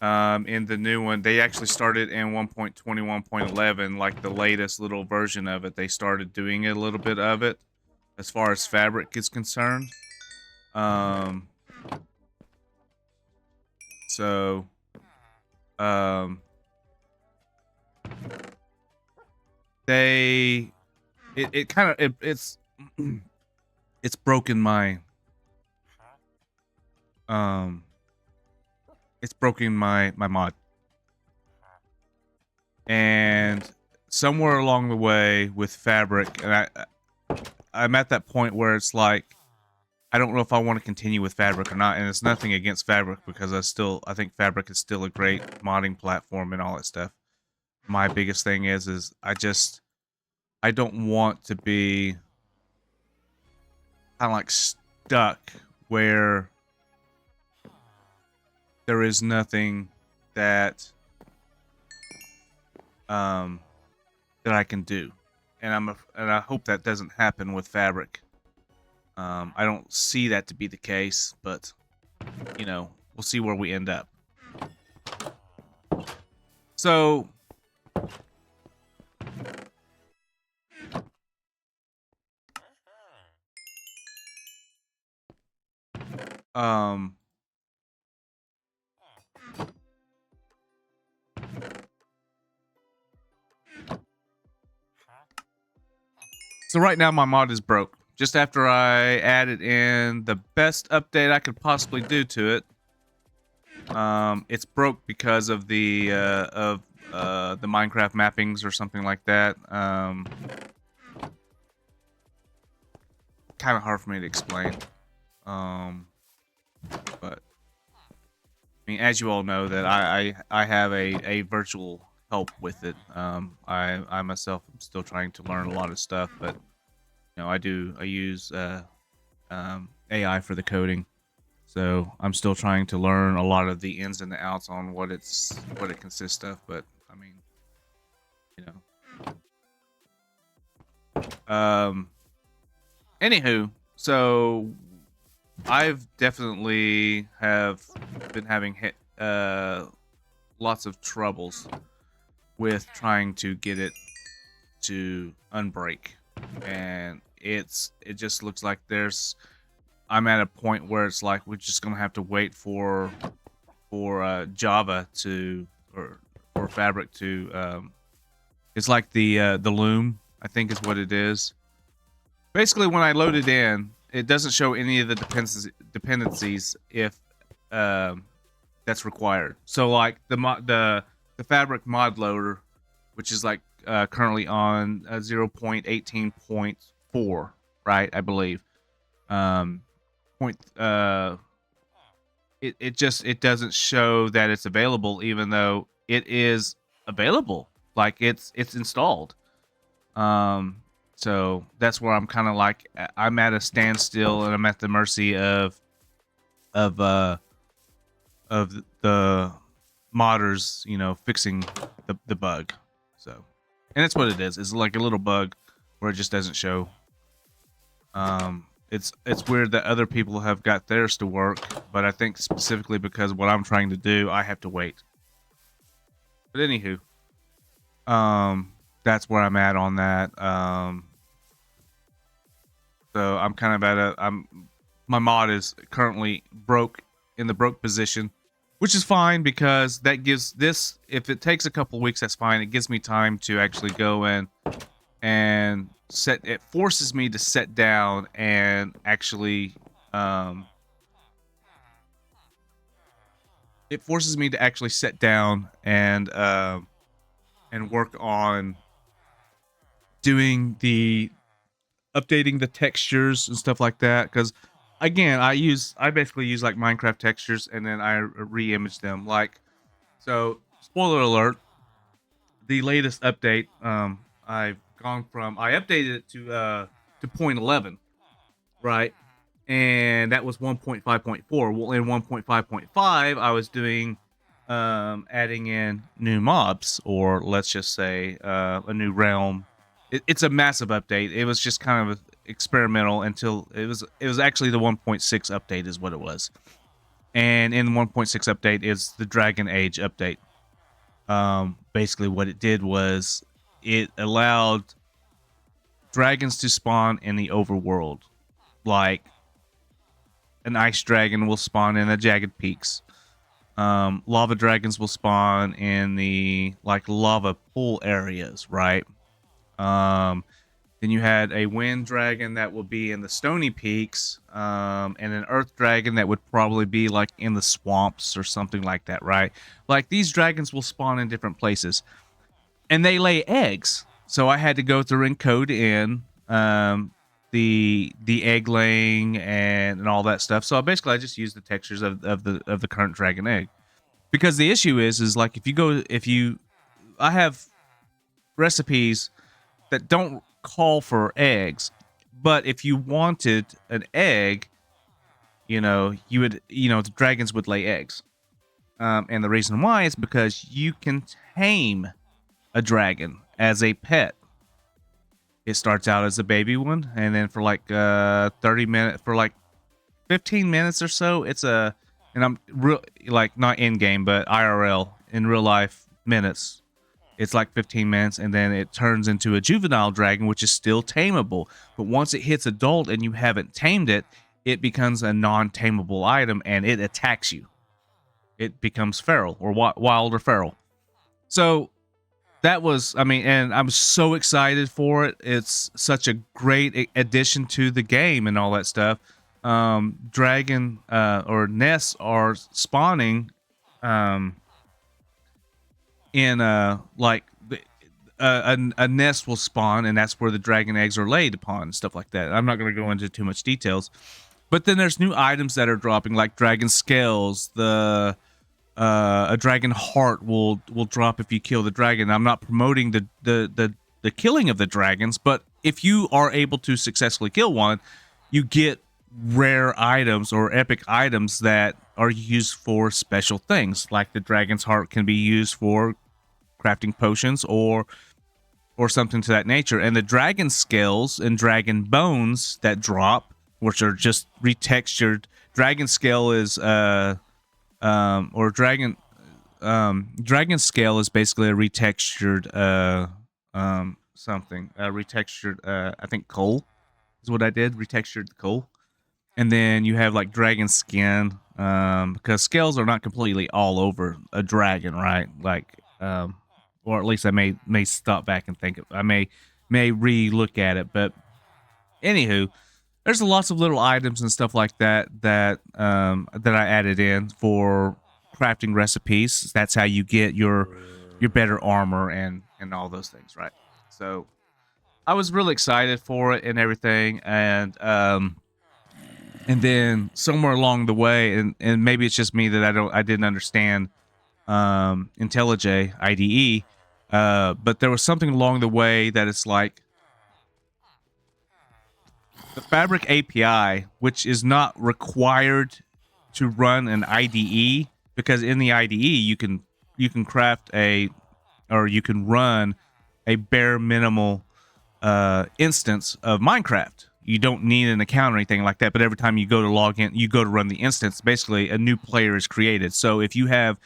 in the new one, they actually started in 1.21.11, like the latest little version of it. They started doing a little bit of it, as far as fabric is concerned. So, um, it kind of it's it's broken my um it's broken my mod. And somewhere along the way with Fabric, and I'm at that point where it's like I don't know if I want to continue with Fabric or not, and it's nothing against Fabric because I think Fabric is still a great modding platform and all that stuff. My biggest thing is I don't want to be kind of like stuck where there is nothing that that I can do, and I hope that doesn't happen with Fabric. I don't see that to be the case, but you know, we'll see where we end up. So, um, so right now my mod is broke. Just after I added in the best update I could possibly do to it, it's broke because of the Minecraft mappings or something like that. Kind of hard for me to explain. But I mean, as you all know, that I have a virtual help with it. I myself am still trying to learn a lot of stuff, but you know, I use AI for the coding. So I'm still trying to learn a lot of the ins and the outs on what it consists of. But I mean, you know, anywho, so I've definitely have been having lots of troubles with trying to get it to unbreak, and it just looks like I'm at a point where it's like we're just gonna have to wait for Java to or Fabric to it's like the loom, I think is what it is. Basically, when I load it in, it doesn't show any of the dependencies if that's required. So like the Fabric mod loader, which is like currently on 0.18.4, right? I believe. It doesn't show that it's available, even though it is available. Like it's installed. So that's where I'm kind of like I'm at a standstill and I'm at the mercy of the modders, you know, fixing the bug. So, and that's what it is. It's like a little bug where it just doesn't show. It's weird that other people have got theirs to work, but I think specifically because what I'm trying to do, I have to wait. But anywho, that's where I'm at on that. So I'm kind of at my mod is currently in the broke position, which is fine because that gives this, if it takes a couple weeks, that's fine. It gives me time to actually go in and it forces me to sit down and actually it forces me to actually sit down and work on doing updating the textures and stuff like that, because again, I basically use like Minecraft textures and then I re-image them. Like, so spoiler alert, the latest update, I updated it to 0.11, right? And that was 1.5.4. Well, in 1.5.5 I was doing adding in new mobs, or let's just say a new realm. It's a massive update. It was just kind of experimental until it was actually the 1.6 update is what it was. And in the 1.6 update is the Dragon Age update. Basically what it did was it allowed dragons to spawn in the overworld. Like an ice dragon will spawn in the jagged peaks. Lava dragons will spawn in the like lava pool areas, right? Um, then you had a wind dragon that will be in the stony peaks, and an earth dragon that would probably be like in the swamps or something like that, right? Like these dragons will spawn in different places, and they lay eggs. So I had to go through and code in the egg laying and all that stuff. So basically, I just used the textures of the current dragon egg, because the issue is like if you I have recipes that don't call for eggs, but if you wanted an egg, you would, the dragons would lay eggs. And the reason why is because you can tame a dragon as a pet. It starts out as a baby one, and then for like 30 minutes, for like 15 minutes or so, and I'm real, like not in game, but IRL, in real life minutes, it's like 15 minutes, and then it turns into a juvenile dragon, which is still tameable. But once it hits adult and you haven't tamed it, it becomes a non-tameable item, and it attacks you. It becomes feral, or wild or feral. So that was, and I'm so excited for it. It's such a great addition to the game and all that stuff. Dragon or nests are spawning in like a nest will spawn, and that's where the dragon eggs are laid upon and stuff like that. I'm not going to go into too much details, but then there's new items that are dropping, like dragon scales. A dragon heart will drop if you kill the dragon. I'm not promoting the killing of the dragons, but if you are able to successfully kill one, you get rare items or epic items that are used for special things. Like the dragon's heart can be used for crafting potions or something to that nature. And the dragon scales and dragon bones that drop, which are just retextured. Dragon scale is or dragon scale is basically a retextured something, retextured I think coal is what I did, retextured coal. And then you have like dragon skin, because scales are not completely all over a dragon, right? Like or at least I may stop back and think I may re-look at it. But anywho, there's lots of little items and stuff like that that I added in for crafting recipes. That's how you get your better armor and all those things, right? So I was really excited for it and everything, and then somewhere along the way, and maybe it's just me that I didn't understand IntelliJ IDE, but there was something along the way that it's like the Fabric API, which is not required to run an IDE, because in the IDE you can craft or you can run a bare minimal instance of Minecraft. You don't need an account or anything like that, but every time you go to log in, you go to run the instance, basically a new player is created. So if you have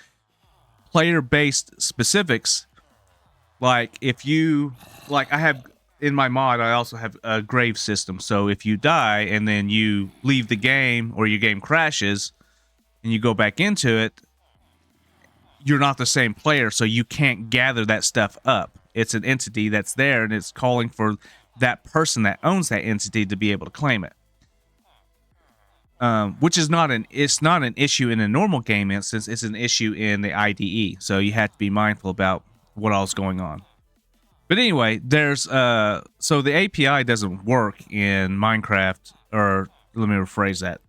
player-based specifics, like if you, like I have in my mod, I also have a grave system. So if you die and then you leave the game or your game crashes and you go back into it, you're not the same player, so you can't gather that stuff up. It's an entity that's there, and it's calling for that person that owns that entity to be able to claim it. Which is not an issue in a normal game instance. It's an issue in the IDE. So you have to be mindful about what all's going on. But anyway, there's so the API doesn't work in Minecraft, or let me rephrase that.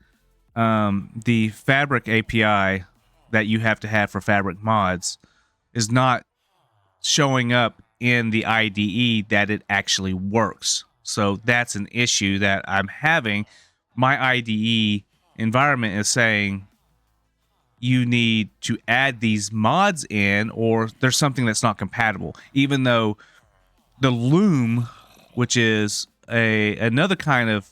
The Fabric API that you have to have for Fabric mods is not showing up in the IDE that it actually works. So that's an issue that I'm having. My IDE environment is saying you need to add these mods in, or there's something that's not compatible. Even though the loom, which is another kind of,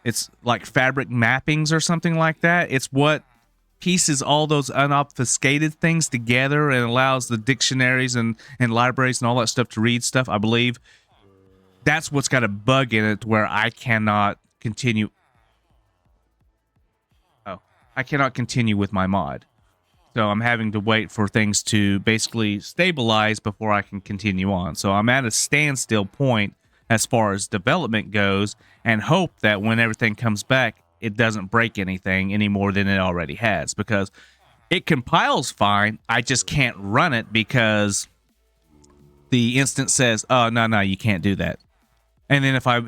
it's like fabric mappings or something like that. It's what pieces all those unobfuscated things together and allows the dictionaries and libraries and all that stuff to read stuff, I believe. That's what's got a bug in it where I cannot continue. I cannot continue with my mod. So I'm having to wait for things to basically stabilize before I can continue on. So I'm at a standstill point as far as development goes, and hope that when everything comes back, it doesn't break anything any more than it already has, because it compiles fine. I just can't run it because the instance says, "Oh, no, you can't do that." And then if I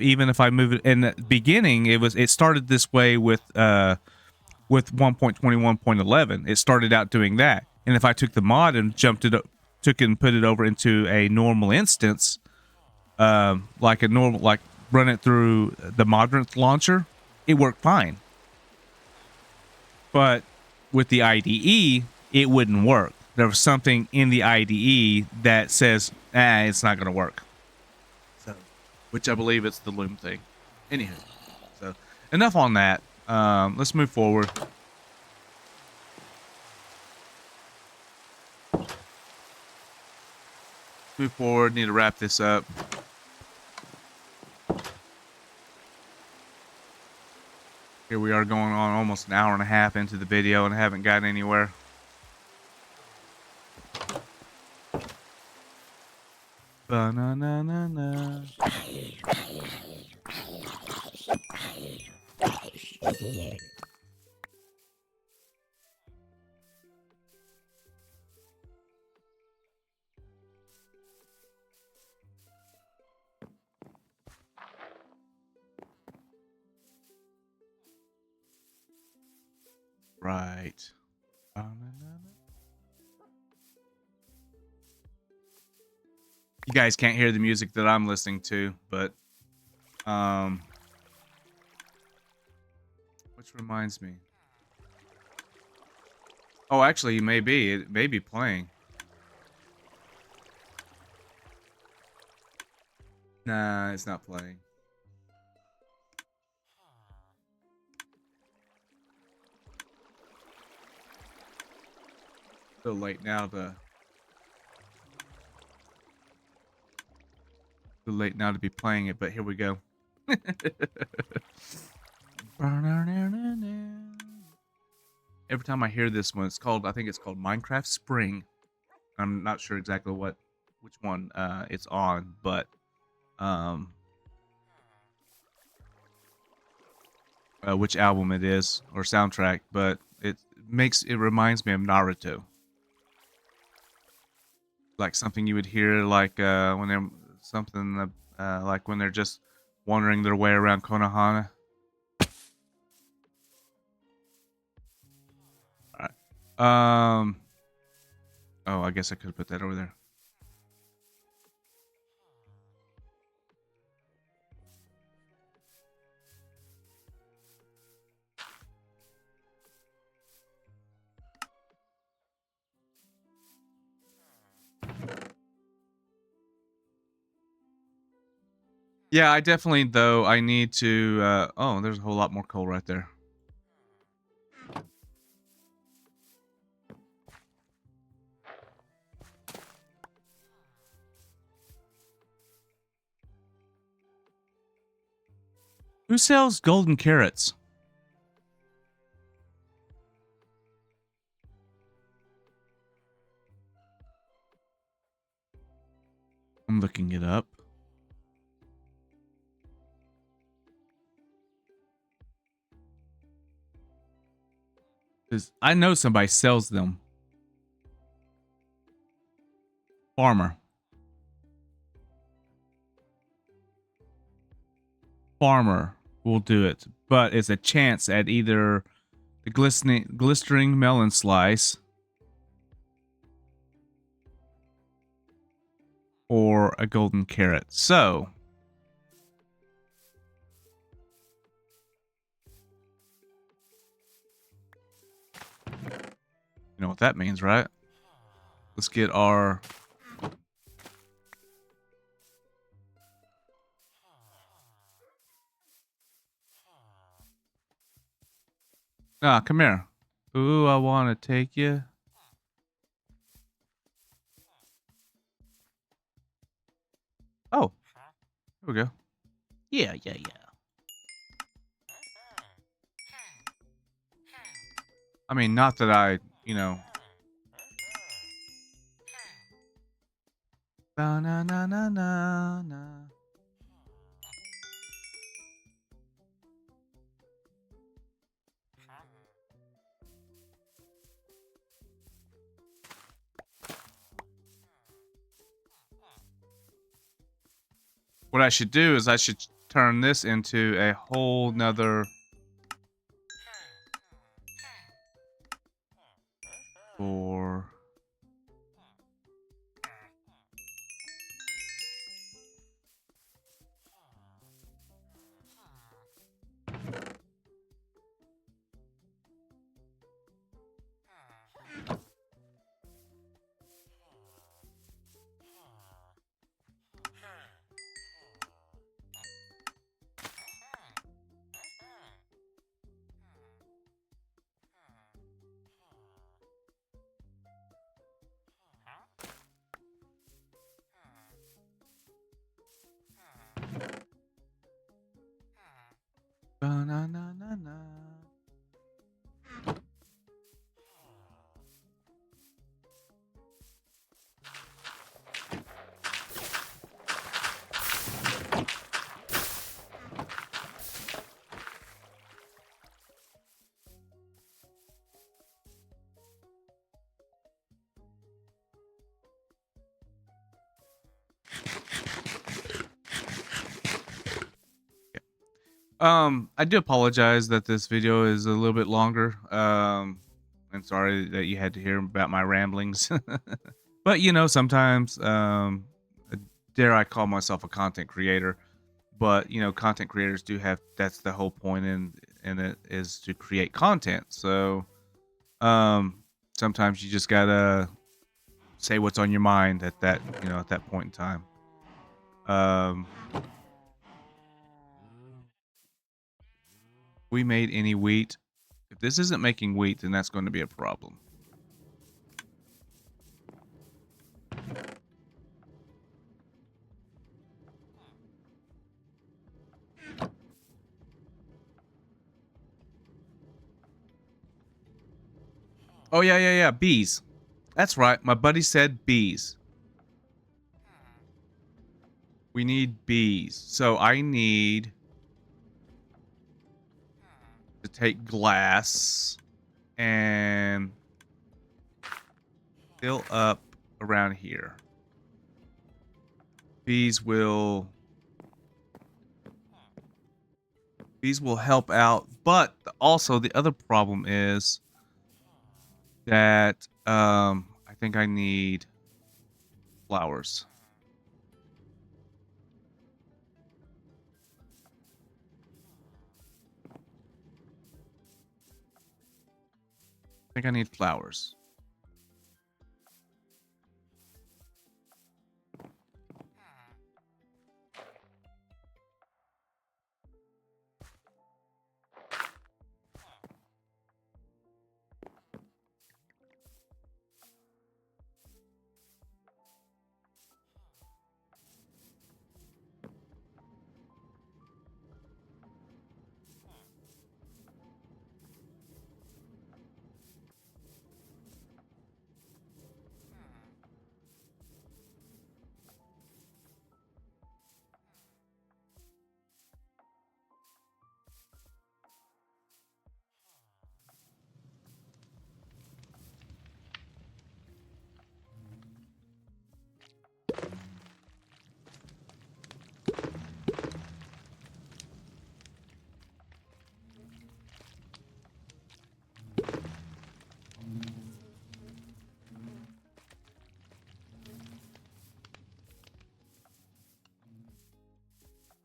move it in the beginning, it started this way with 1.21.11. It started out doing that. And if I took the mod and took it and put it over into a normal instance, like run it through the Modern launcher, it worked fine. But with the IDE, it wouldn't work. There was something in the IDE that says, it's not going to work. So, which I believe it's the Loom thing. Anywho, so enough on that. Let's move forward. Move forward. Need to wrap this up. Here we are going on almost an hour and a half into the video and haven't gotten anywhere. Ba-na-na-na-na. Right. You guys can't hear the music that I'm listening to, but which reminds me. Oh, actually, it may be playing. Nah, it's not playing. So late now to be playing it, but here we go. Every time I hear this one, I think it's called Minecraft Spring. I'm not sure exactly which one it's on, but which album it is or soundtrack, but it reminds me of Naruto. Like something you would hear like when they're something like when they're just wandering their way around Konohana. All right. Oh, I guess I could have put that over there. Yeah, I definitely, though, I need to, oh, there's a whole lot more coal right there. Who sells golden carrots? I'm looking it up. I know somebody sells them. Farmer. Farmer will do it, but it's a chance at either the glistering melon slice or a golden carrot. So you know what that means, right? Let's get our come here. Ooh, I want to take you. Oh, here we go. Yeah. I mean, not that I, Ba-na-na-na-na-na. What I should do is I should turn this into a whole nother for ba-na-na-na-na. I do apologize that this video is a little bit longer. And sorry that you had to hear about my ramblings. But you know, sometimes, dare I call myself a content creator? But you know, content creators do have that's the whole point in it is to create content. So, um, sometimes you just gotta say what's on your mind at that at that point in time. Um, we made any wheat. If this isn't making wheat, then that's going to be a problem. Oh yeah. Bees. That's right. My buddy said bees. We need bees. So I need to take glass and fill up around here. Bees will help out, but also the other problem is that I think I need flowers. I think I need flowers.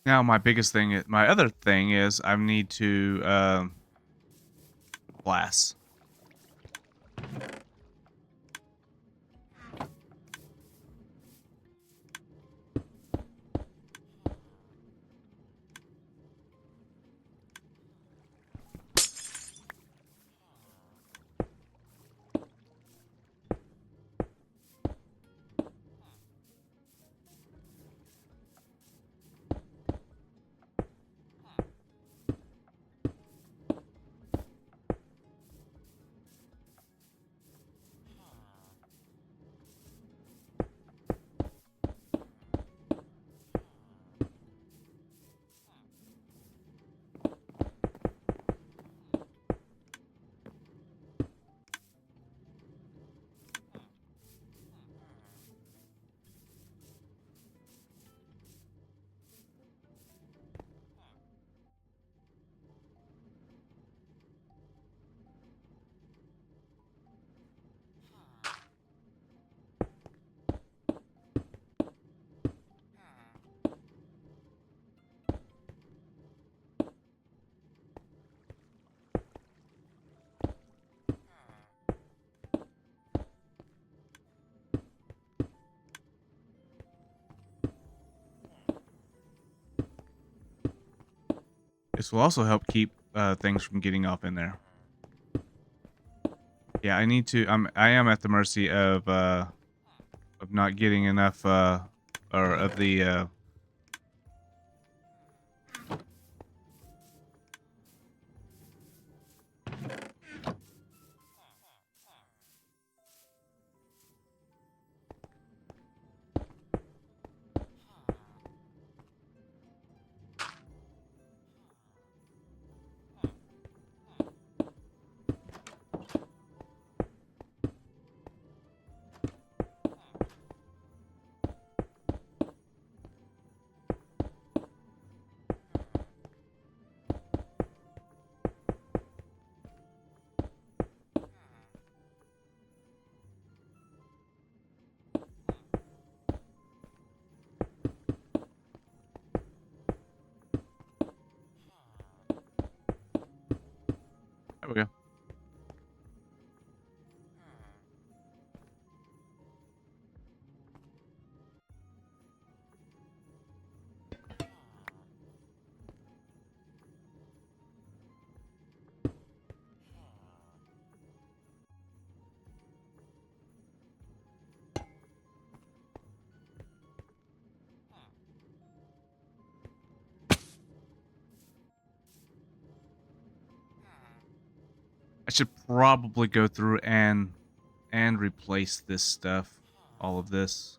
Now my other thing is I need to glass. This will also help keep things from getting off in there. Yeah, I need to. I am at the mercy of not getting enough or of the there we go. I should probably go through and replace this stuff, all of this.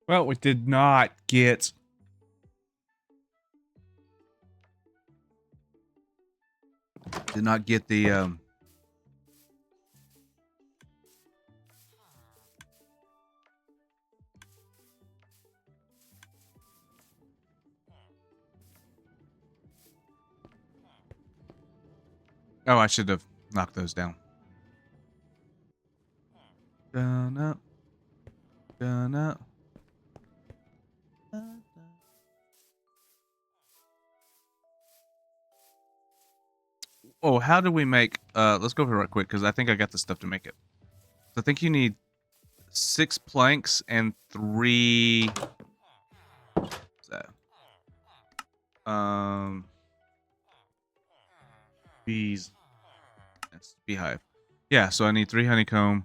Well, we did not get the oh, I should have knocked those down. Dun up. Dun up. Oh, how do we make let's go over it right quick because I think I got the stuff to make it. So I think you need 6 planks and 3 what's that? Bees. That's beehive. Yeah, so I need 3 honeycomb.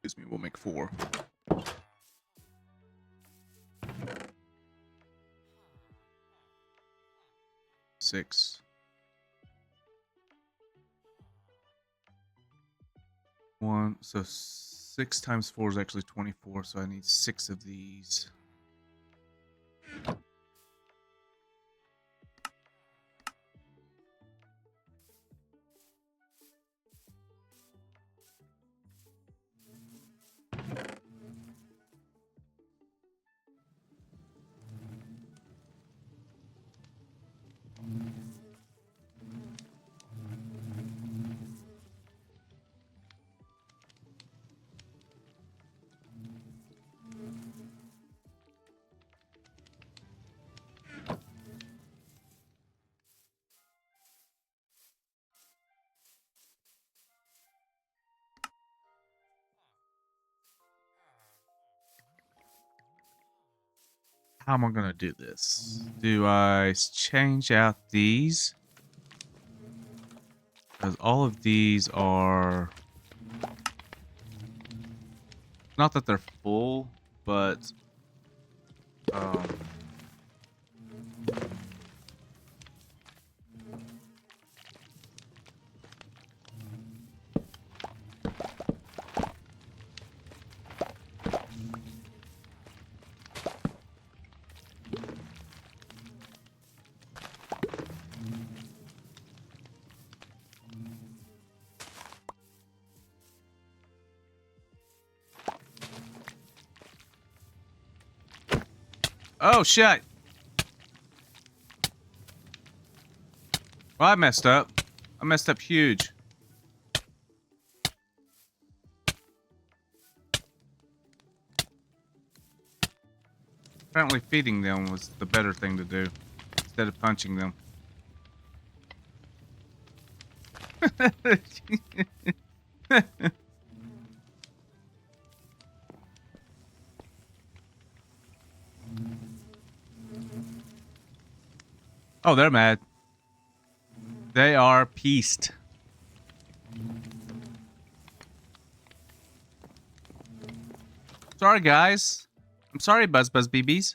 Excuse me, we'll make 4. 6. 1. So 6 times 4 is actually 24, so I need 6 of these. How am I gonna do this? Do I change out these? Because all of these are... Not that they're full, but... Um, oh, shit! Well, I messed up. I messed up huge. Apparently feeding them was the better thing to do, instead of punching them. Oh, they're mad. They are pieced. Sorry, guys. I'm sorry, Buzz BBs.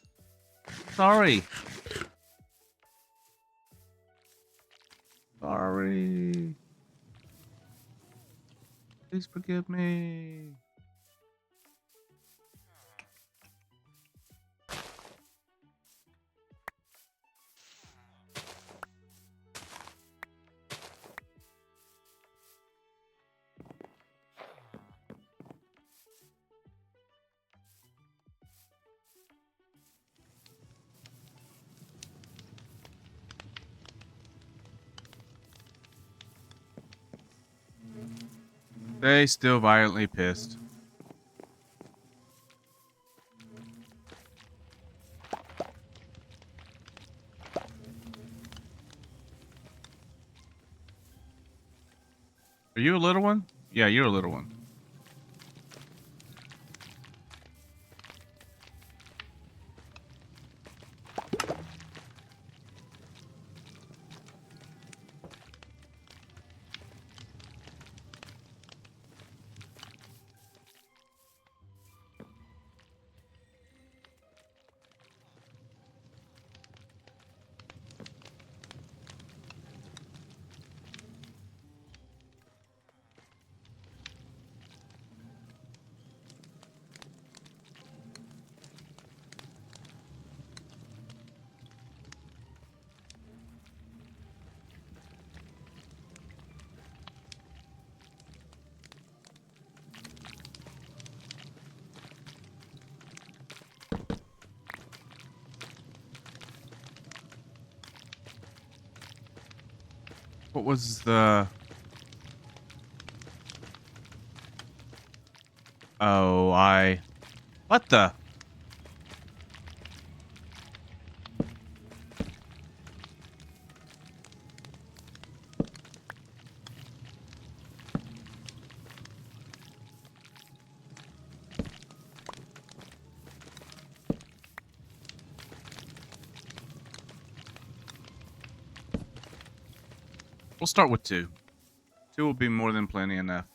Sorry. Sorry. Please forgive me. They still violently pissed. Are you a little one? Yeah, you're a little one. What was the... Oh, What the? We'll start with 2. 2 will be more than plenty enough.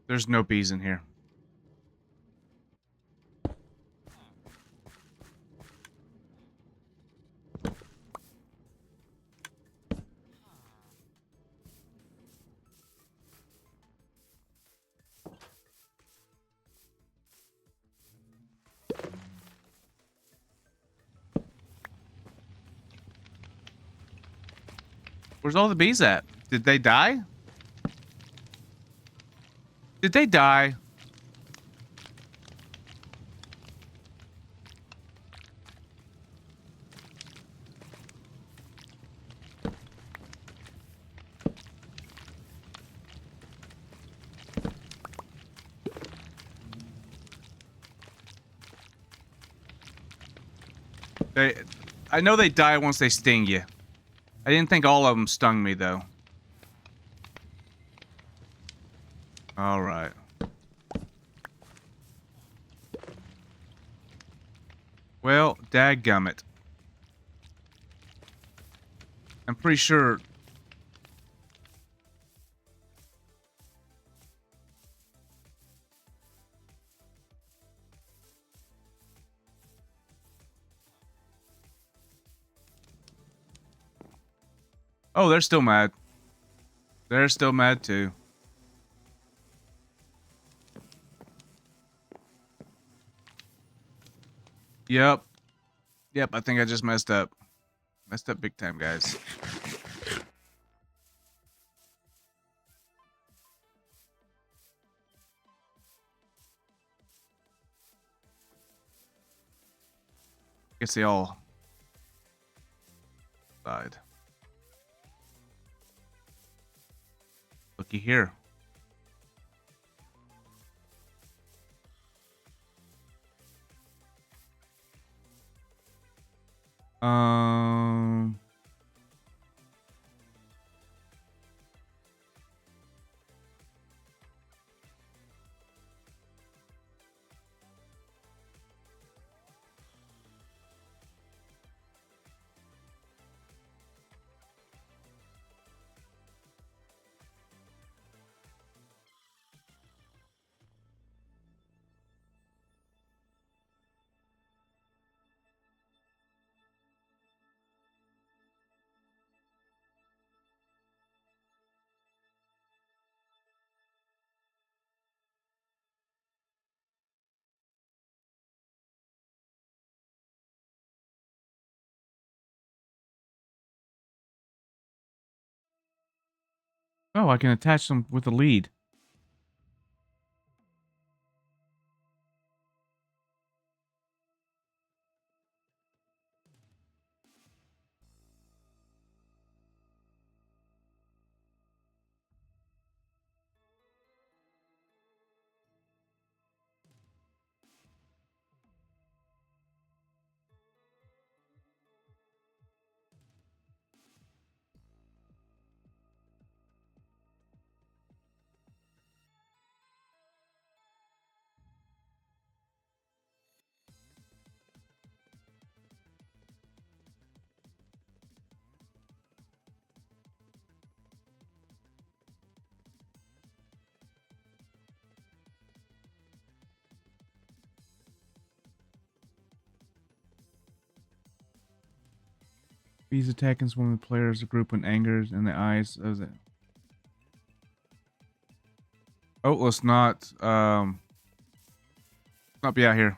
There's no bees in here. Where's all the bees at? Did they die? Did they die? I know they die once they sting you. I didn't think all of them stung me, though. Alright. Well, dadgummit. I'm pretty sure... Oh, they're still mad. They're still mad, too. Yep. Yep, I think I just messed up. Messed up big time, guys. Guess they all died. Looky here. Um... Oh, I can attach them with a lead. Bees attacking one of the players, a group in angers in the eyes of the... Oh, let's not be out here.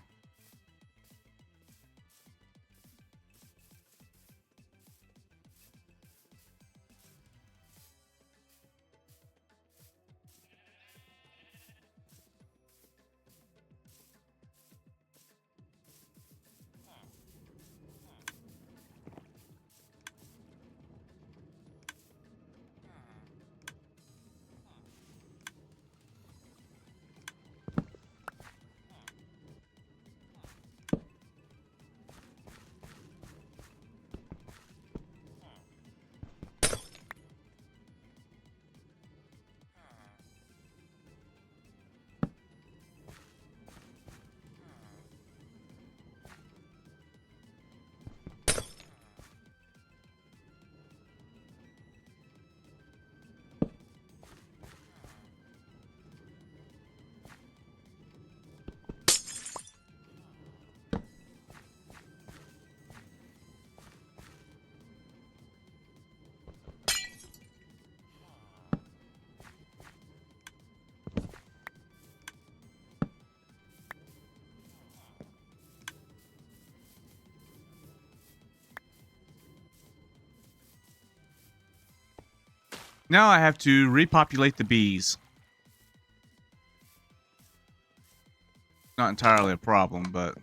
Now I have to repopulate the bees. Not entirely a problem, but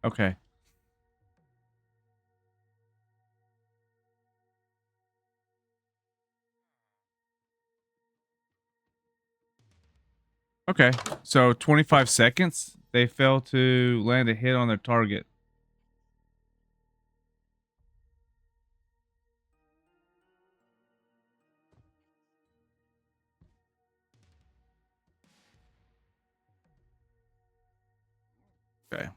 okay. Okay, so 25 seconds. They fail to land a hit on their target. Okay.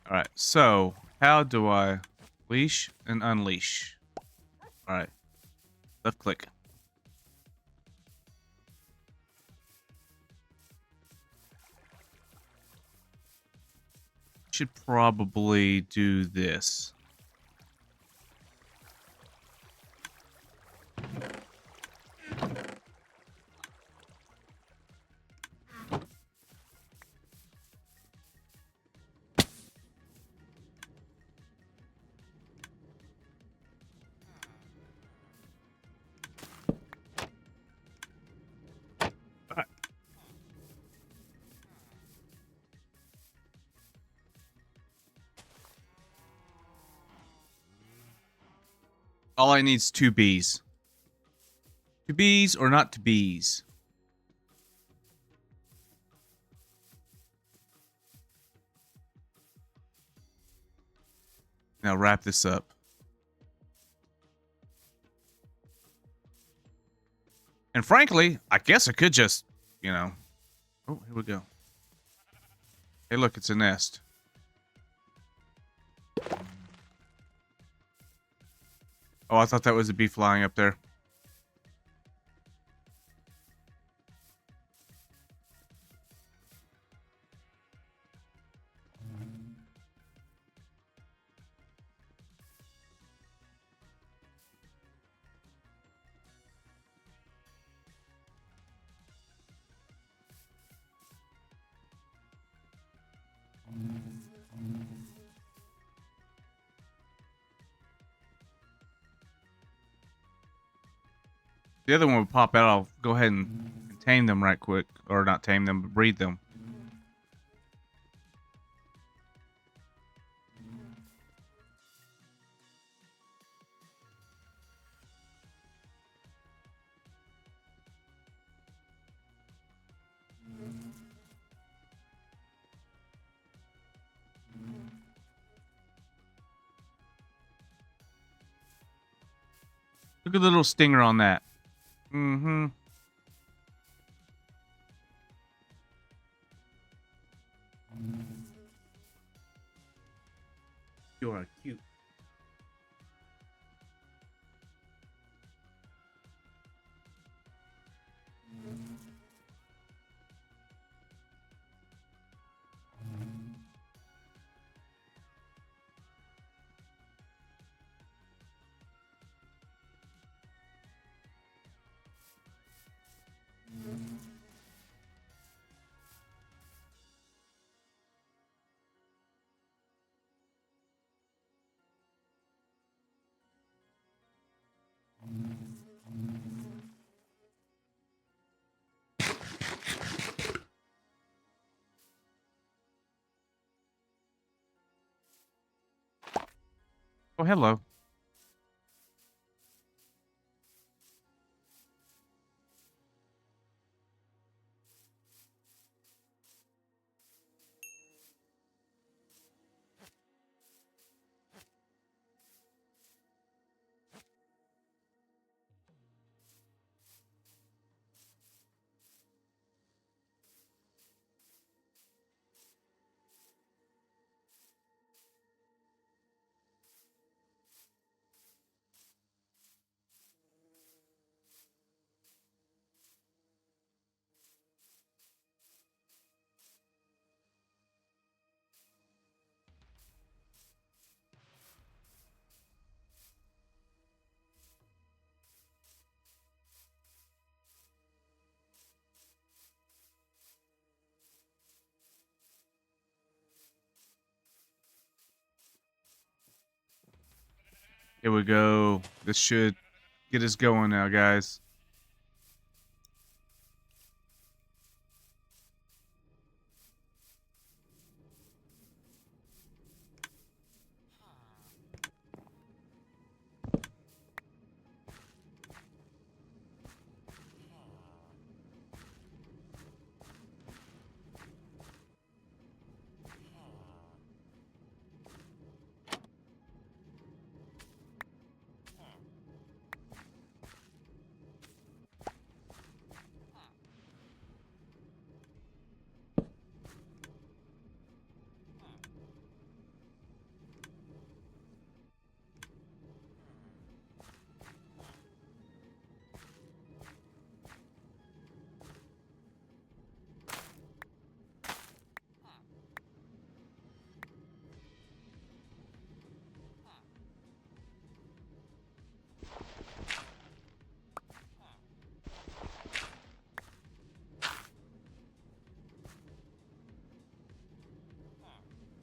All right. So, how do I leash and unleash? All right. Left click. Should probably do this. All I need is 2 bees. 2 bees or not 2 bees. Now wrap this up. And frankly, I guess I could just, you know. Oh, here we go. Hey, look, it's a nest. Oh, I thought that was a bee flying up there. The other one would pop out. I'll go ahead and tame them right quick. Or not tame them, but breed them. Look at the little stinger on that. Mm-hmm. You are cute. Oh, hello. Here we go. This should get us going now, guys.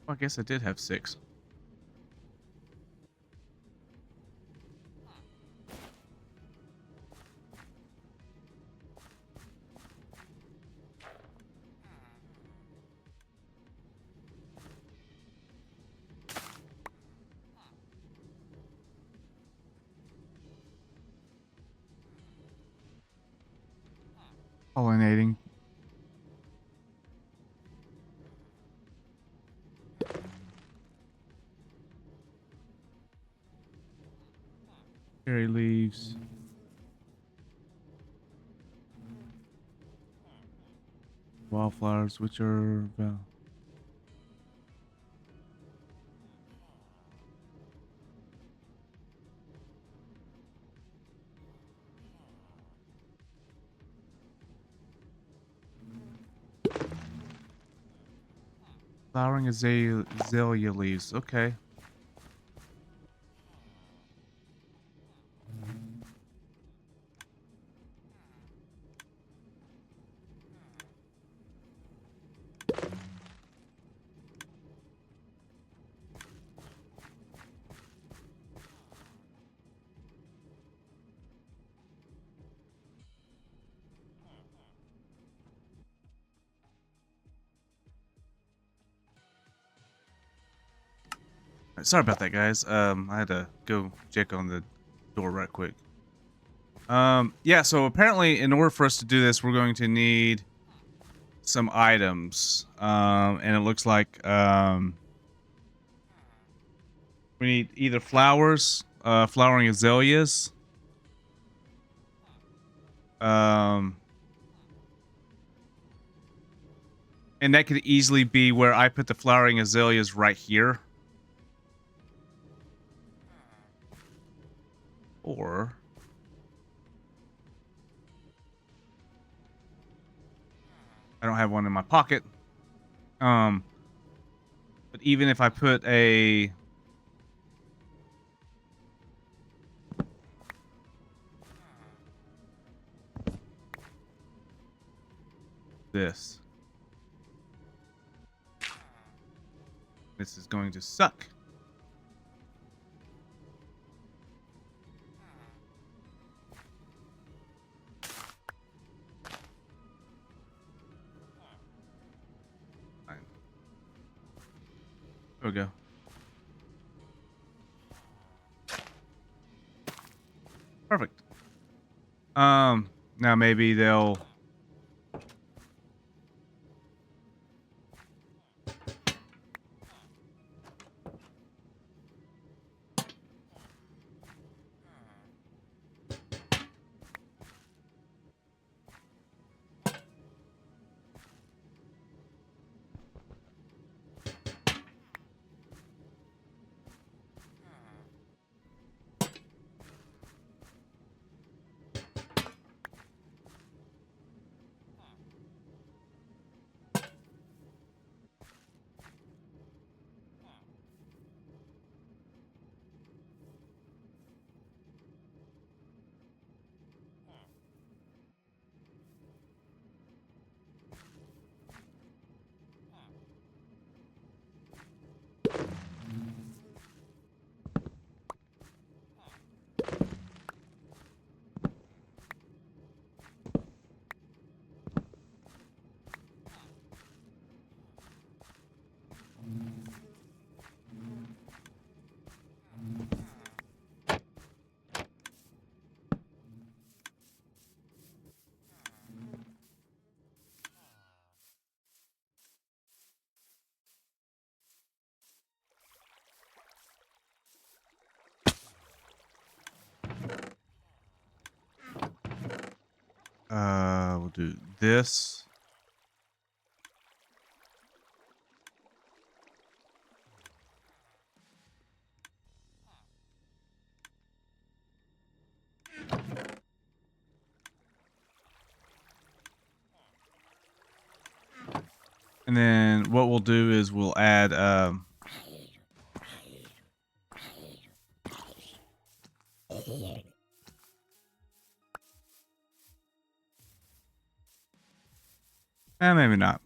Well, I guess I did have 6. Pollinating. Cherry leaves. Wildflowers, which are flowering azalea leaves. Okay. Sorry about that, guys. I had to go check on the door right quick. Yeah, so apparently in order for us to do this, we're going to need some items. And it looks like, we need either flowers, flowering azaleas. And that could easily be where I put the flowering azaleas right here. Or I don't have one in my pocket. But even if I put a this is going to suck. Fine. There we go. Now maybe they'll. We'll do this. And then what we'll do is we'll add maybe not.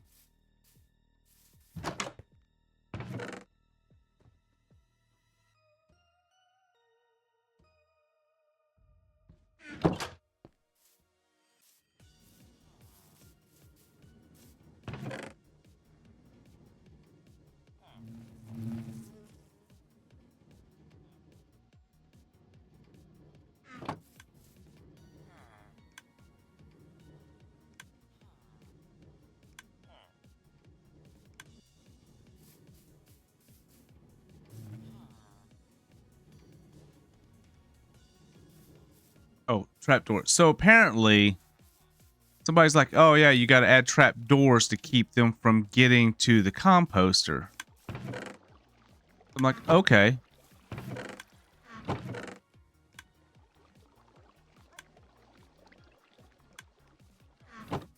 Oh, trapdoor. So apparently somebody's like, oh yeah, you got to add trap doors to keep them from getting to the composter. I'm like, okay.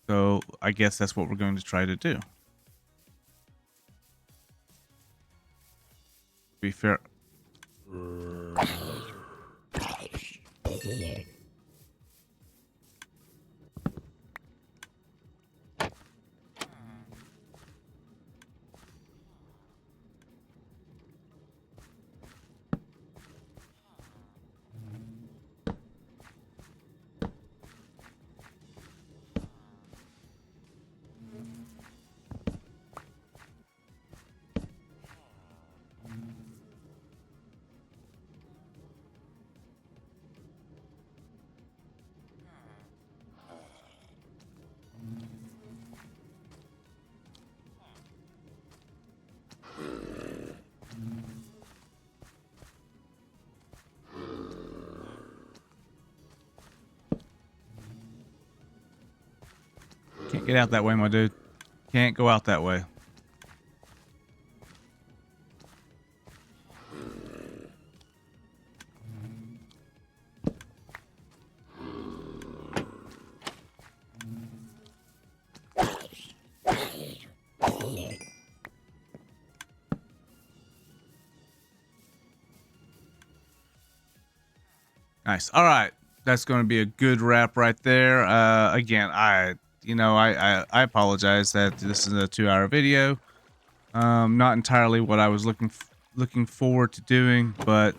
So I guess that's what we're going to try to do. Be fair. Can't get out that way, my dude. Can't go out that way. Nice. All right. That's going to be a good wrap right there. Again, I apologize that this is a 2-hour video. Not entirely what I was looking forward to doing, but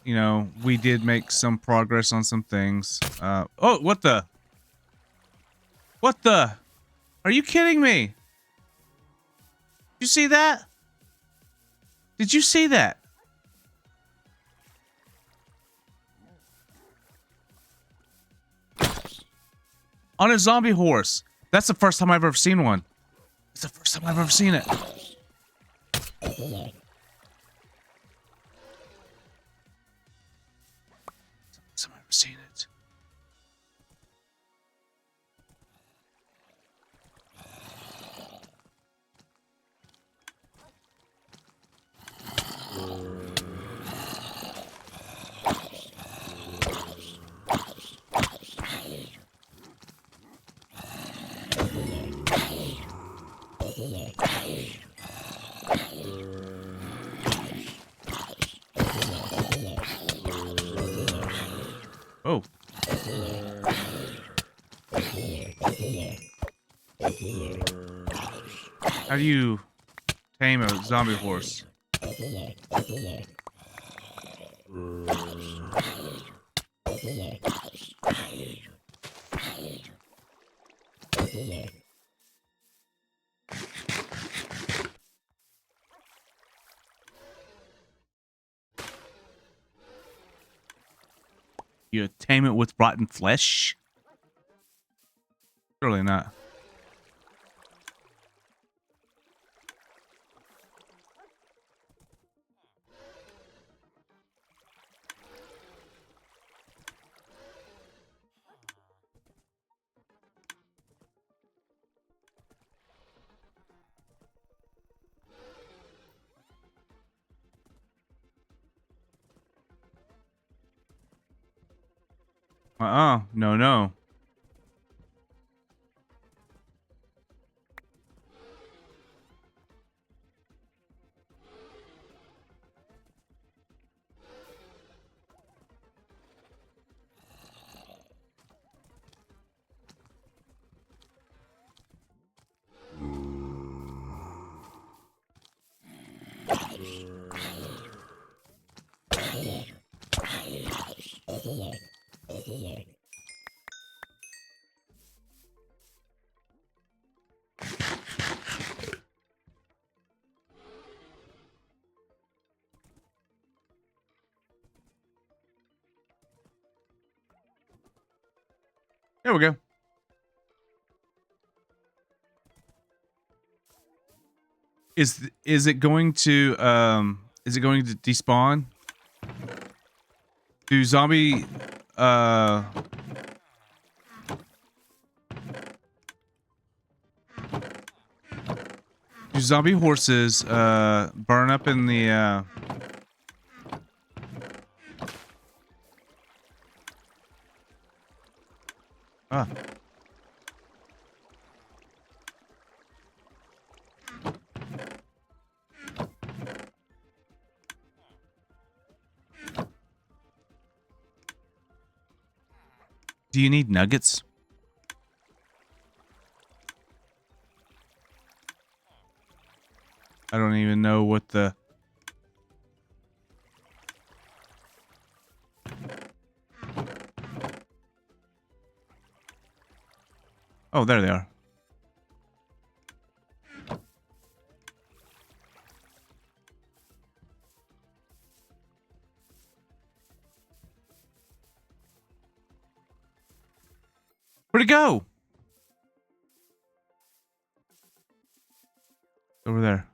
you know, we did make some progress on some things. Oh, what the? What the? Are you kidding me? Did you see that? Did you see that? On a zombie horse. That's the first time I've ever seen one. It's the first time I've ever seen it. First time I've ever seen it. Oh. How do you tame a zombie horse? You tame it with rotten flesh? Surely not. No, no. There we go. Is it going to despawn? Do zombie do zombie horses burn up in the ah. Do you need nuggets? I don't even know what the... Oh, there they are. Where'd it go? Over there.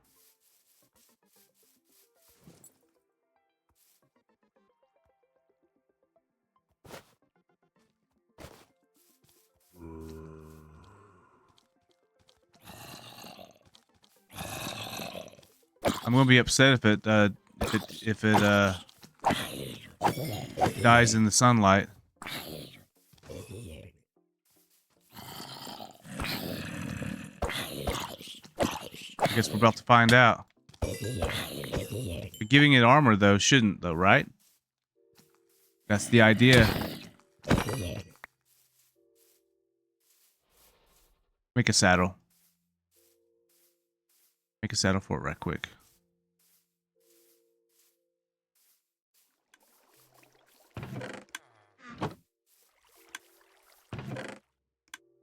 I'm gonna be upset if it dies in the sunlight. I guess we're about to find out. But giving it armor though shouldn't though, right? That's the idea. Make a saddle. Make a saddle for it right quick.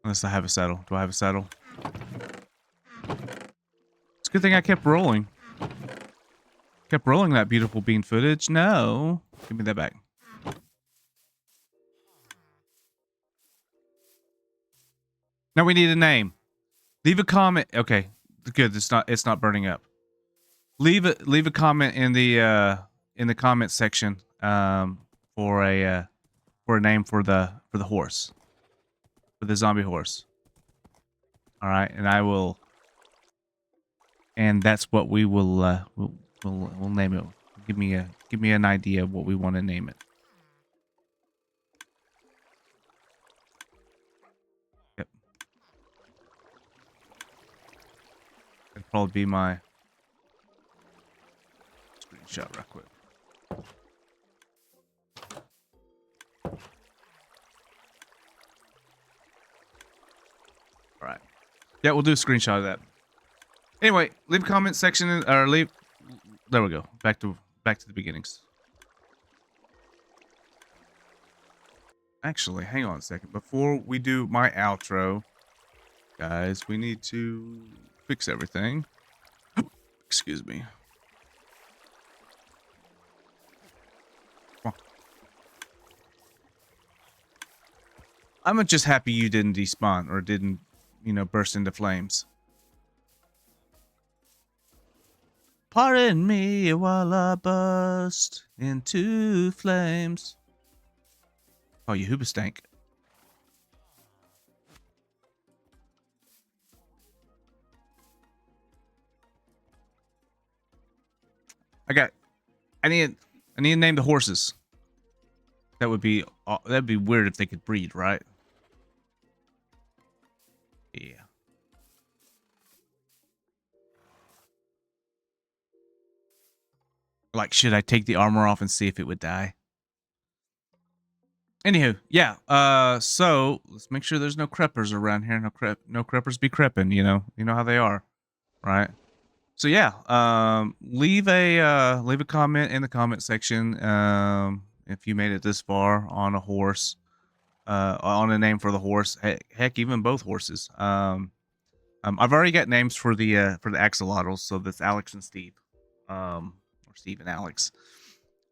Unless I have a saddle. Do I have a saddle? It's a good thing I kept rolling. Kept rolling that beautiful bean footage. No. Give me that back. Now we need a name. Leave a comment. Okay, good. It's not burning up. Leave a comment in the comment section for a name for the horse, for the zombie horse. All right, and I will, and that's what we will we'll name it. Give me an idea of what we want to name it. Yep. That'd probably be my screenshot real quick. All right. Yeah, we'll do a screenshot of that. Anyway, leave a comment section or leave. There we go. Back to the beginnings. Actually, hang on a second. Before we do my outro, guys, we need to fix everything. Excuse me. Come on. I'm just happy you didn't despawn or didn't, burst into flames. Pardon me while I burst into flames. Oh, you hoobastank. I need to name the horses. That'd be weird if they could breed, right? Yeah. Like, should I take the armor off and see if it would die? Anywho, yeah. So let's make sure there's no creepers around here. No creepers be creeping. You know how they are, right? So yeah, leave a comment in the comment section if you made it this far on a horse, on a name for the horse. Heck, even both horses. I've already got names for the axolotls, so that's Alex and Steve, or Steve and Alex.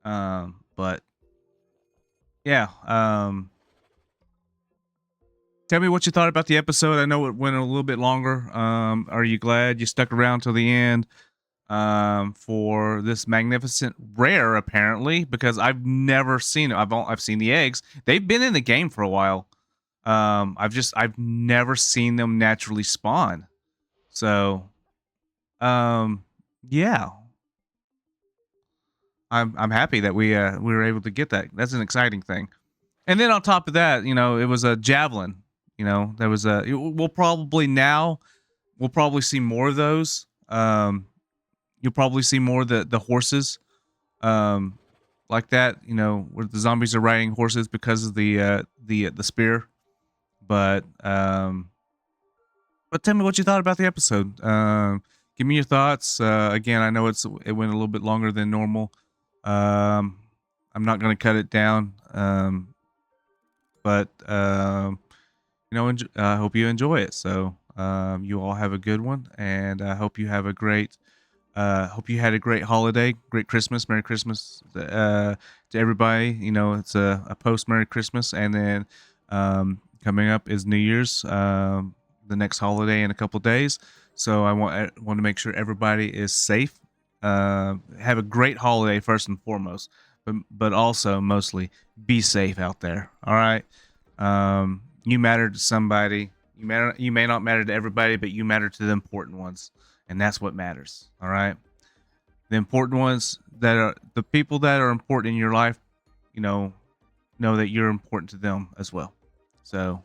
But yeah, tell me what you thought about the episode. I know it went a little bit longer. Are you glad you stuck around till the end for this magnificent rare? Apparently, because I've never seen it. I've seen the eggs. They've been in the game for a while. I've never seen them naturally spawn. So, yeah, I'm happy that we were able to get that. That's an exciting thing. And then on top of that, it was a javelin. There was we'll probably see more of those. You'll probably see more of the horses, like that. Where the zombies are riding horses because of the spear. But tell me what you thought about the episode. Give me your thoughts. Again, I know it went a little bit longer than normal. I'm not going to cut it down. But I hope you enjoy it. So you all have a good one, and I hope you have a great. Hope you had a great holiday, great Christmas, Merry Christmas to everybody. It's a post Merry Christmas, and then coming up is New Year's, the next holiday in a couple days. So I want to make sure everybody is safe. Have a great holiday first and foremost, but also mostly be safe out there. All right. You matter to somebody. You may not matter to everybody, but you matter to the important ones, and that's what matters. All right. The important ones, that are the people that are important in your life, know that you're important to them as well. So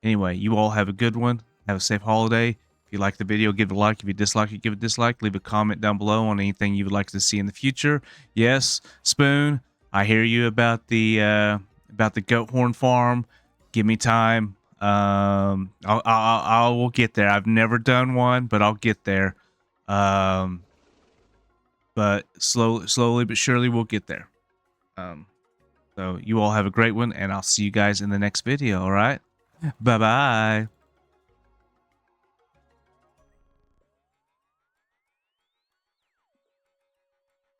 anyway, you all have a good one. Have a safe holiday. If you like the video, give it a like. If you dislike it, give it a dislike. Leave a comment down below on anything you would like to see in the future. Yes, Spoon, I hear you about the goat horn farm. Give me time. I will get there. I've never done one, but I'll get there. But slowly but surely we'll get there. So you all have a great one, and I'll see you guys in the next video. All right. Bye bye.